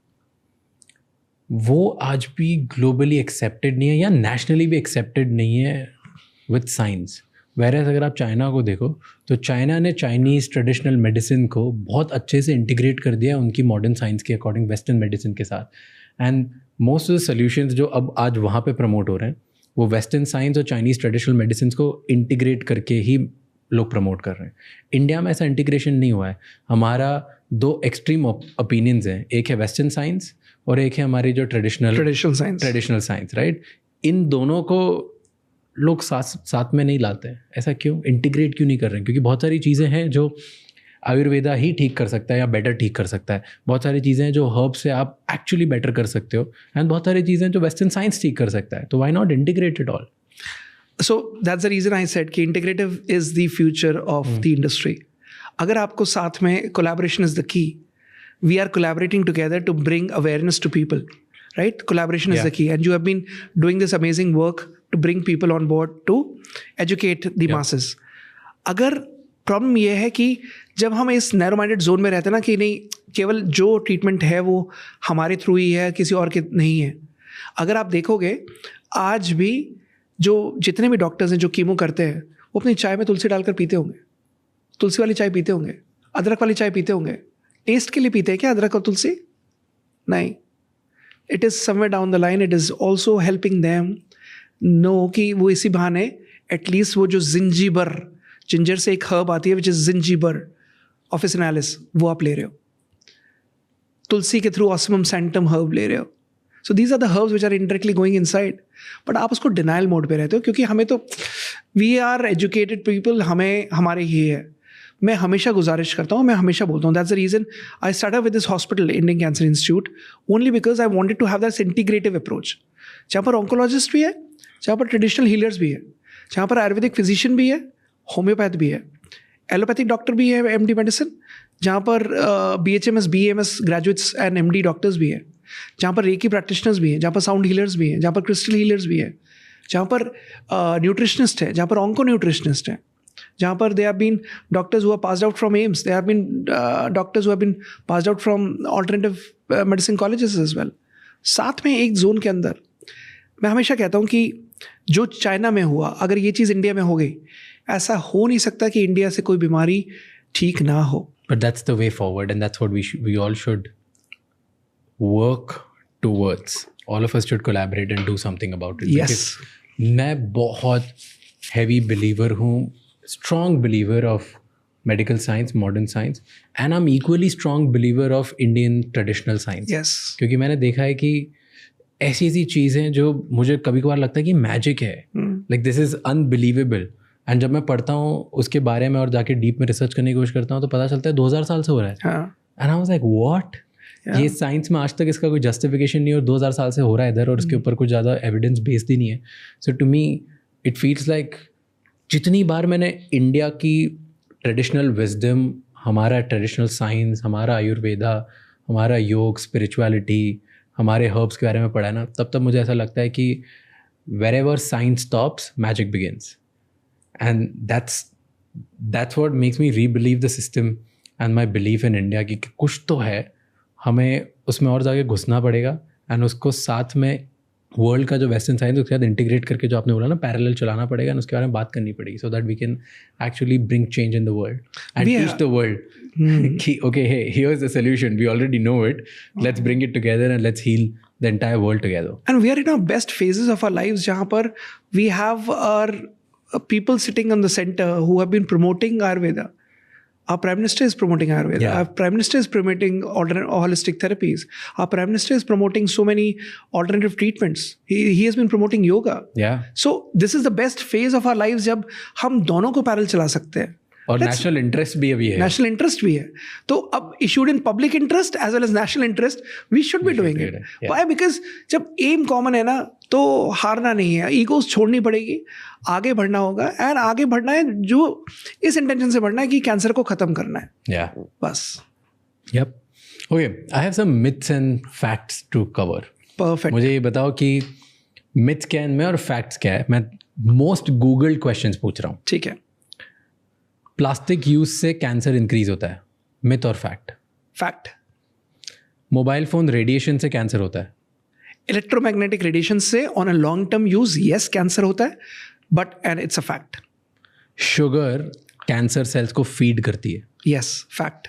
वो आज भी ग्लोबली एक्सेप्टेड नहीं है या नेशनली भी एक्सेप्टेड नहीं है विद साइंस. whereas अगर आप चाइना को देखो तो चाइना ने चाइनीज़ ट्रेडिशनल मेडिसिन को बहुत अच्छे से इंटीग्रेट कर दिया उनकी मॉडर्न साइंस के अकॉर्डिंग वेस्टर्न मेडिसिन के साथ. And most of the solutions जो अब आज वहाँ पे प्रमोट हो रहे हैं वो वेस्टर्न साइंस और चाइनीज़ ट्रेडिशनल मेडिसिन को इंटीग्रेट करके ही लोग प्रमोट कर रहे हैं. इंडिया में ऐसा इंटीग्रेशन नहीं हुआ है. हमारा 2 एक्सट्रीम ओपिनियंस हैं, एक है वेस्टर्न साइंस और एक है हमारी जो ट्रेडिशनल साइंस, राइट. इन दोनों को लोग साथ में नहीं लाते हैं. ऐसा क्यों? इंटीग्रेट क्यों नहीं कर रहे हैं? क्योंकि बहुत सारी चीज़ें हैं जो आयुर्वेदा ही ठीक कर सकता है या बेटर ठीक कर सकता है. बहुत सारी चीज़ें हैं जो हर्ब से आप एक्चुअली बेटर कर सकते हो, एंड बहुत सारी चीज़ें जो वेस्टर्न साइंस ठीक कर सकता है. तो why not integrate it all? So that's the reason I said कि integrative is the future of the industry. अगर आपको साथ में collaboration is the key. We are collaborating together to bring awareness to people, right? Collaboration is the key, and you have been doing this amazing work to bring people on board to educate the masses. अगर problem ये है कि जब हम इस narrow minded zone में रहते हैं ना कि नहीं केवल जो ट्रीटमेंट है वो हमारे थ्रू ही है, किसी और के नहीं है. अगर आप देखोगे आज भी जो जितने भी डॉक्टर्स हैं जो कीमो करते हैं वो अपनी चाय में तुलसी डालकर पीते होंगे, तुलसी वाली चाय पीते होंगे, अदरक वाली चाय पीते होंगे. टेस्ट के लिए पीते हैं क्या अदरक और तुलसी? नहीं. It is somewhere down the line it is also helping them no कि वो इसी बहाने एटलीस्ट वो जो जिंजर से एक हर्ब आती है विच इज़ जिंजीबर ऑफिसिनालिस, वो आप ले रहे हो. तुलसी के थ्रू ऑस्मम सैंटम हर्ब ले रहे हो. So these are the herbs which are indirectly going inside. But आप उसको डिनाइल मोड पे रहते हो क्योंकि हमें तो वी आर एजुकेटेड पीपल, हमें हमारे ये है. मैं हमेशा गुजारिश करता हूँ, मैं हमेशा बोलता हूँ that's the reason I started with this hospital Indian Cancer Institute only because I wanted to have that integrative approach जहाँ पर ऑन्कोलॉजिस्ट भी है, जहाँ पर ट्रेडिशनल हीलर्स भी है, जहाँ पर आयुर्वेदिक फिजिशियन भी है, होम्योपैथ भी है, एलोपैथिक डॉक्टर भी है, एमडी मेडिसिन, जहाँ पर BHMS BAMS graduates and MD doctors भी है, जहाँ पर रेकी प्रैक्टिशनर्स भी हैं, जहाँ पर साउंड हीलर्स भी हैं, जहाँ पर क्रिस्टल हीलर्स भी हैं, जहाँ पर न्यूट्रिशनिस्ट है, जहाँ पर ऑन्को न्यूट्रिशनिस्ट है, जहाँ पर they have been doctors who are passed out from AIIMS, they have been doctors who have been passed out from alternative medicine colleges as well. साथ में एक जोन के अंदर मैं हमेशा कहता हूँ कि जो चाइना में हुआ अगर ये चीज़ इंडिया में हो गई, ऐसा हो नहीं सकता कि इंडिया से कोई बीमारी ठीक ना हो. But that's the way forward and that's what we all should work towards. All of us should collaborate and do something about it. Yes. मैं बहुत heavy believer हूँ, strong believer of medical science, modern science, and I'm equally strong believer of Indian traditional science. Yes. क्योंकि मैंने देखा है कि ऐसी चीज़ें जो मुझे कभी कभार लगता है कि मैजिक है, like this is unbelievable. And जब मैं पढ़ता हूँ उसके बारे में और जाके डीप में रिसर्च करने की कोशिश करता हूँ तो पता चलता है 2000 साल से हो रहा है. And I was like what, ये साइंस में आज तक इसका कोई जस्टिफिकेशन नहीं है और 2000 साल से हो रहा है इधर और इसके ऊपर कुछ ज़्यादा एविडेंस बेस्ड ही नहीं है. So to me it feels like जितनी बार मैंने इंडिया की ट्रेडिशनल विजडम, हमारा ट्रेडिशनल साइंस, हमारा आयुर्वेदा, हमारा योग, स्पिरिचुअलिटी, हमारे हर्ब्स के बारे में पढ़ा है ना, तब मुझे ऐसा लगता है कि wherever science stops, magic begins. And that's what makes me re-believe the system and my belief in India कि कुछ तो है, हमें उसमें और जाके घुसना पड़ेगा एंड उसको साथ में वर्ल्ड का जो वेस्टर्न साइंस उसके साथ इंटीग्रेट करके जो आपने बोला ना पैरेलल चलाना पड़ेगा एंड उसके बारे में बात करनी पड़ेगी so that we can actually bring change in the world and teach the world कि okay hey here is the solution, we already know it, let's bring it together and let's heal the entire world together. And we are in our best phases of our lives जहाँ पर we have our people sitting on the center who have been promoting Ayurveda. Our Prime Minister is promoting Ayurveda. Yeah. Our Prime Minister is promoting holistic therapies. Our Prime Minister is promoting so many alternative treatments. He has been promoting yoga. Yeah. So this is the best phase of our lives जब हम दोनों को parallel चला सकते हैं. और national interest भी अभी है. नेशनल इंटरेस्ट भी है. तो अब issued in public interest as well as national interest we should be doing it. Why? Because जब एम कॉमन है ना तो हारना नहीं है, ईगोस छोड़नी पड़ेगी, आगे बढ़ना होगा. एंड आगे बढ़ना है जो इस इंटेंशन से बढ़ना है कि कैंसर को खत्म करना है. Yeah. बस. Yep. Okay, I have some myths and facts to cover. Perfect. मुझे ये बताओ कि myths क्या है इनमें और facts क्या है. मैं मोस्ट गूगल्ड क्वेश्चंस पूछ रहा हूँ. ठीक है. प्लास्टिक यूज से कैंसर इंक्रीज होता है, मिथ और fact? Fact. Mobile phone radiation से कैंसर होता है? इलेक्ट्रोमैग्नेटिक रेडिएशन से on a long term use yes cancer होता है, but and it's a fact. Sugar cancer cells को फीड करती है. Yes, fact.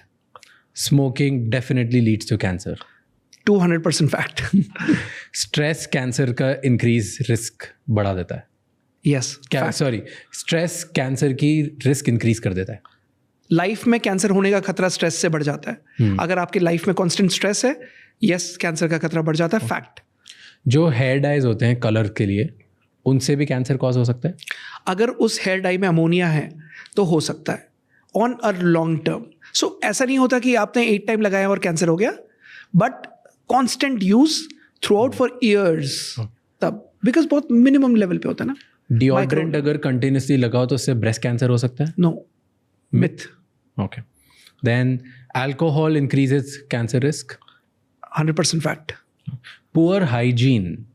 Smoking definitely leads to cancer. 200% fact. Stress cancer का इंक्रीज रिस्क बढ़ा देता है. Yes. सॉरी, स्ट्रेस कैंसर की रिस्क इंक्रीज कर देता है. लाइफ में कैंसर होने का खतरा स्ट्रेस से बढ़ जाता है. अगर आपकी लाइफ में कांस्टेंट स्ट्रेस है, यस, कैंसर का खतरा बढ़ जाता है. फैक्ट. जो हेयर डाइज होते हैं कलर के लिए, उनसे भी कैंसर कॉज हो सकता है. अगर उस हेयर डाई में अमोनिया है तो हो सकता है ऑन अ लॉन्ग टर्म. सो ऐसा नहीं होता कि आपने 8 टाइम लगाया और कैंसर हो गया, but constant use through out for years, तब बिकॉज बहुत मिनिमम लेवल पे होता है ना. डिओड्रेंट अगर कंटिन्यूसली लगाओ तो उससे ब्रेस्ट कैंसर हो सकता है. No, myth. Okay. Then alcohol increases cancer risk. 100% fact. Poor hygiene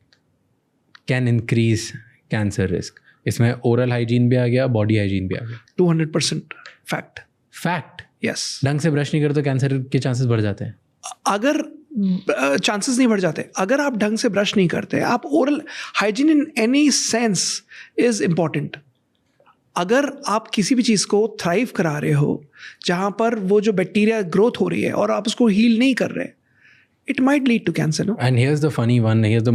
can increase cancer risk. इसमें ओरल हाइजीन भी आ गया, बॉडी हाइजीन भी आ गया. 200% फैक्ट. फैक्ट. यस. ढंग से ब्रश नहीं करते तो कैंसर के चांसेस बढ़ जाते हैं. अगर चांसेस नहीं बढ़ जाते, अगर आप ढंग से ब्रश नहीं करते, आप oral hygiene in any sense is important. अगर आप किसी भी चीज़ को थ्राइव करा रहे हो जहाँ पर वो जो बैक्टीरिया ग्रोथ हो रही है और आप उसको हील नहीं कर रहे, it might lead to cancer. No. And here's the funny one, here's the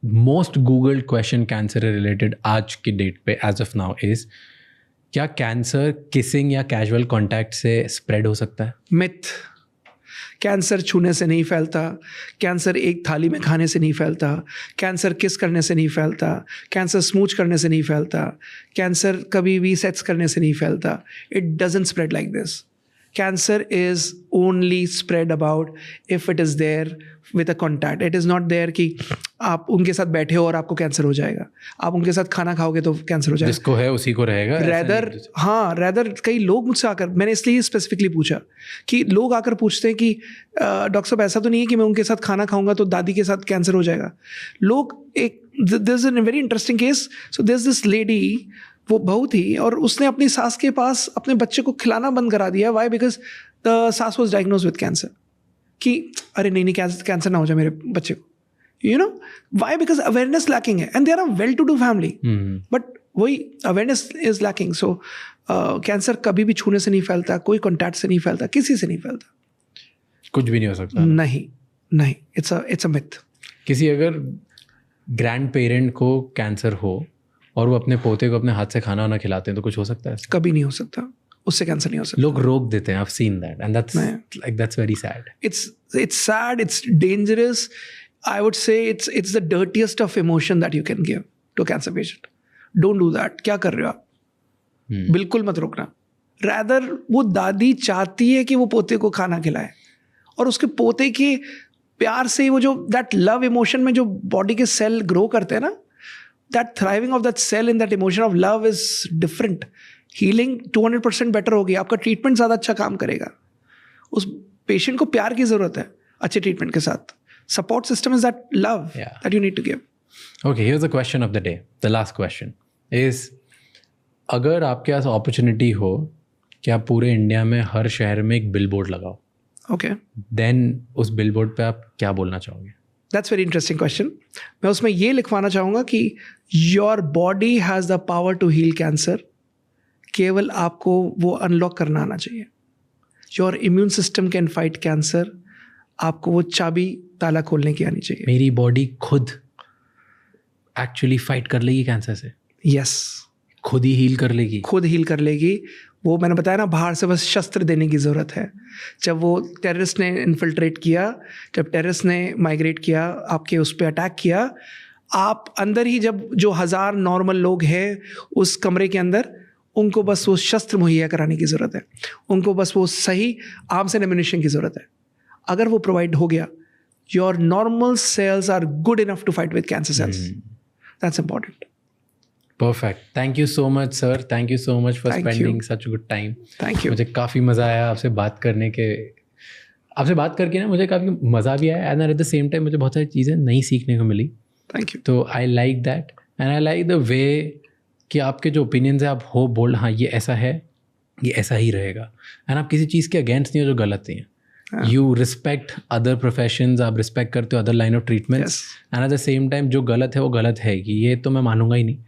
most googled question cancer related आज की डेट पे एज ऑफ नाउ इज, क्या कैंसर किसिंग या कैजुअल कॉन्टैक्ट से स्प्रेड हो सकता है? मिथ. कैंसर छूने से नहीं फैलता, कैंसर एक थाली में खाने से नहीं फैलता, कैंसर किस करने से नहीं फैलता, कैंसर स्मूच करने से नहीं फैलता, कैंसर कभी भी सेक्स करने से नहीं फैलता. It doesn't spread like this. Cancer is only spread about if it is there with a contact. It is not there कि आप उनके साथ बैठे हो और आपको कैंसर हो जाएगा, आप उनके साथ खाना खाओगे तो कैंसर हो जाएगा. जिसको है उसी को रहेगा. रैदर कई लोग मुझसे आकर, मैंने इसलिए स्पेसिफिकली पूछा कि लोग आकर पूछते हैं कि डॉक्टर साहब ऐसा तो नहीं है कि मैं उनके साथ खाना खाऊंगा तो दादी के साथ कैंसर हो जाएगा. लोग एक this is a very interesting case. So this this lady, वो बहू थी और उसने अपनी सास के पास अपने बच्चे को खिलाना बंद करा दिया. वाई? बिकॉज द सास वॉज डायग्नोज विद कैंसर. कि अरे नहीं कैंसर ना हो जाए मेरे बच्चे को. You know why? Because awareness lacking है. And they are a well to do family, but वही awareness is lacking. So cancer कभी भी छूने से नहीं फैलता, कोई कॉन्टैक्ट से नहीं फैलता, किसी से नहीं फैलता. कुछ भी नहीं हो सकता. नहीं. It's a myth. किसी अगर ग्रैंड पेरेंट को कैंसर हो और वो अपने पोते को अपने हाथ से खाना वाना खिलाते हैं तो कुछ हो सकता है? कभी नहीं हो सकता, उससे कैंसर नहीं हो सकता. लोग रोक देते हैं. I've seen that and that's very sad. It's sad, it's dangerous. I would say it's the dirtiest of emotion that you can give to a cancer patient. Don't do that. क्या कर रहे हो आप? बिल्कुल मत रोकना. Rather वो दादी चाहती है कि वो पोते को खाना खिलाए और उसके पोते के प्यार से वो जो that love emotion में जो बॉडी के सेल ग्रो करते हैं ना, that thriving of that cell in that emotion of love is different. Healing 200% better होगी, आपका ट्रीटमेंट ज़्यादा अच्छा काम करेगा. उस पेशेंट को प्यार की ज़रूरत है अच्छे ट्रीटमेंट के साथ. Support system is that love that you need to give. Okay, here's the question of the day. The last question is, अगर आपके पास अपॉर्चुनिटी हो कि आप पूरे इंडिया में हर शहर में एक बिल बोर्ड लगाओ, ओके, देन उस बिल बोर्ड पे आप क्या बोलना चाहोगे? That's very interesting question. मैं उसमें ये लिखवाना चाहूँगा कि your body has the power to heal cancer. केवल आपको वो अनलॉक करना आना चाहिए. Your immune system can fight cancer. आपको वो चाबी ताला खोलने की आनी चाहिए. मेरी बॉडी खुद एक्चुअली फाइट कर लेगी कैंसर से. यस, खुद ही हील कर लेगी. खुद हील कर लेगी. वो मैंने बताया ना, बाहर से बस शस्त्र देने की ज़रूरत है. जब वो टेररिस्ट ने इन्फिल्ट्रेट किया, जब टेररिस्ट ने माइग्रेट किया, आपके उस पर अटैक किया, आप अंदर ही जब जो 1000 नॉर्मल लोग हैं उस कमरे के अंदर, उनको बस वो शस्त्र मुहैया कराने की ज़रूरत है. उनको बस वो सही आर्म्स एंड एम्यूनिशन की ज़रूरत है. अगर वो प्रोवाइड हो गया, your normal cells are good enough to fight with cancer cells. That's important. Perfect. Thank you so much, sir. Thank you so much for spending such a good time. Thank you. मुझे काफ़ी मज़ा आया आपसे बात करके ना मुझे काफ़ी मज़ा भी आया, and at the same time मुझे बहुत सारी चीज़ें नई सीखने को मिली. Thank you. तो I like that, and I like the way कि आपके जो ओपिनियंस है आप हो बोल्ड, हाँ ये ऐसा है, ये ऐसा ही रहेगा, एंड आप किसी चीज़ के अगेंस्ट नहीं हो जो गलत नहीं है. यू रिस्पेक्ट अदर प्रोफेशंस, आप रिस्पेक्ट करते हो other line of treatments, and at the same time जो गलत है वो गलत है, कि ये तो मैं मानूंगा ही नहीं.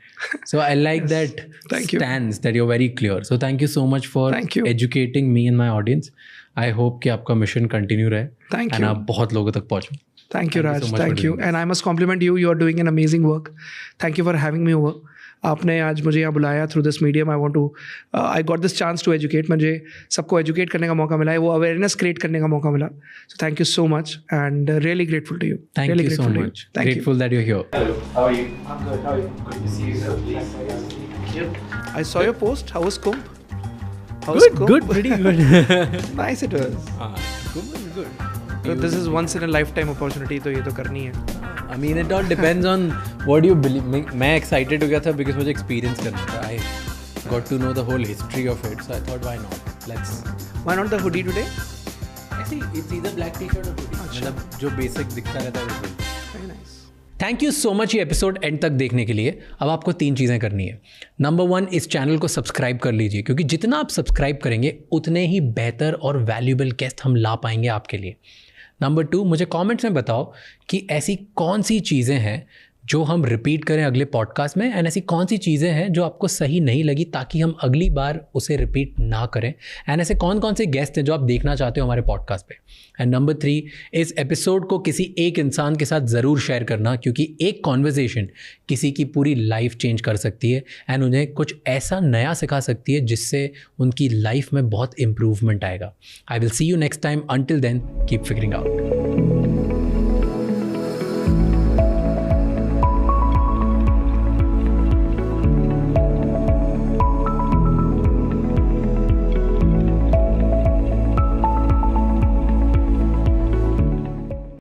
So I like Yes. that Thank you. stance that you're very clear. So thank you so much for Thank you. educating me and my audience. I hope कि आपका मिशन कंटिन्यू रहे Thank and you. आप बहुत लोगों तक पहुँचो. Thank you, Raj. so much for Thank you. doing And I must compliment you. You are doing an amazing work. Thank you for having me over. आपने आज मुझे यहाँ बुलाया through this medium. I got this chance to educate. मुझे सबको educate करने का मौका मिला है, वो अवेयरनेस क्रिएट करने का मौका मिला. So thank you so much and really grateful to you. Thank you so much. Grateful that you're here. How are you? I'm good. How are you? Good to see you, sir. Please. I saw your post. How was Kumbh? How was Kumbh? Pretty good. Nice it was. Kumbh is good. So this is once in a lifetime opportunity, तो ये तो करनी है. I mean, it all depends on what you believe. मैं excited हो गया था because मुझे experience करना था. I got to know the whole history of it, so I thought why not? Let's. Why not the hoodie today? ऐसे it's either black t-shirt or hoodie. मतलब जो basic दिखता रहता है वो बिल्कुल. Very nice. Thank you so much ये episode and तक देखने के लिए. अब आपको 3 चीज़ें करनी है. नंबर 1, इस चैनल को सब्सक्राइब कर लीजिए, क्योंकि जितना आप सब्सक्राइब करेंगे उतने ही बेहतर और वैल्यूएबल गेस्ट हम ला पाएंगे आपके लिए. नंबर 2, मुझे कमेंट्स में बताओ कि ऐसी कौन सी चीज़ें हैं जो हम रिपीट करें अगले पॉडकास्ट में, एंड ऐसी कौन सी चीज़ें हैं जो आपको सही नहीं लगी ताकि हम अगली बार उसे रिपीट ना करें, एंड ऐसे कौन कौन से गेस्ट हैं जो आप देखना चाहते हो हमारे पॉडकास्ट पे. एंड नंबर 3, इस एपिसोड को किसी एक इंसान के साथ ज़रूर शेयर करना, क्योंकि एक कॉन्वर्जेशन किसी की पूरी लाइफ चेंज कर सकती है एंड उन्हें कुछ ऐसा नया सिखा सकती है जिससे उनकी लाइफ में बहुत इम्प्रूवमेंट आएगा. I will see you next time. Until then keep figuring out.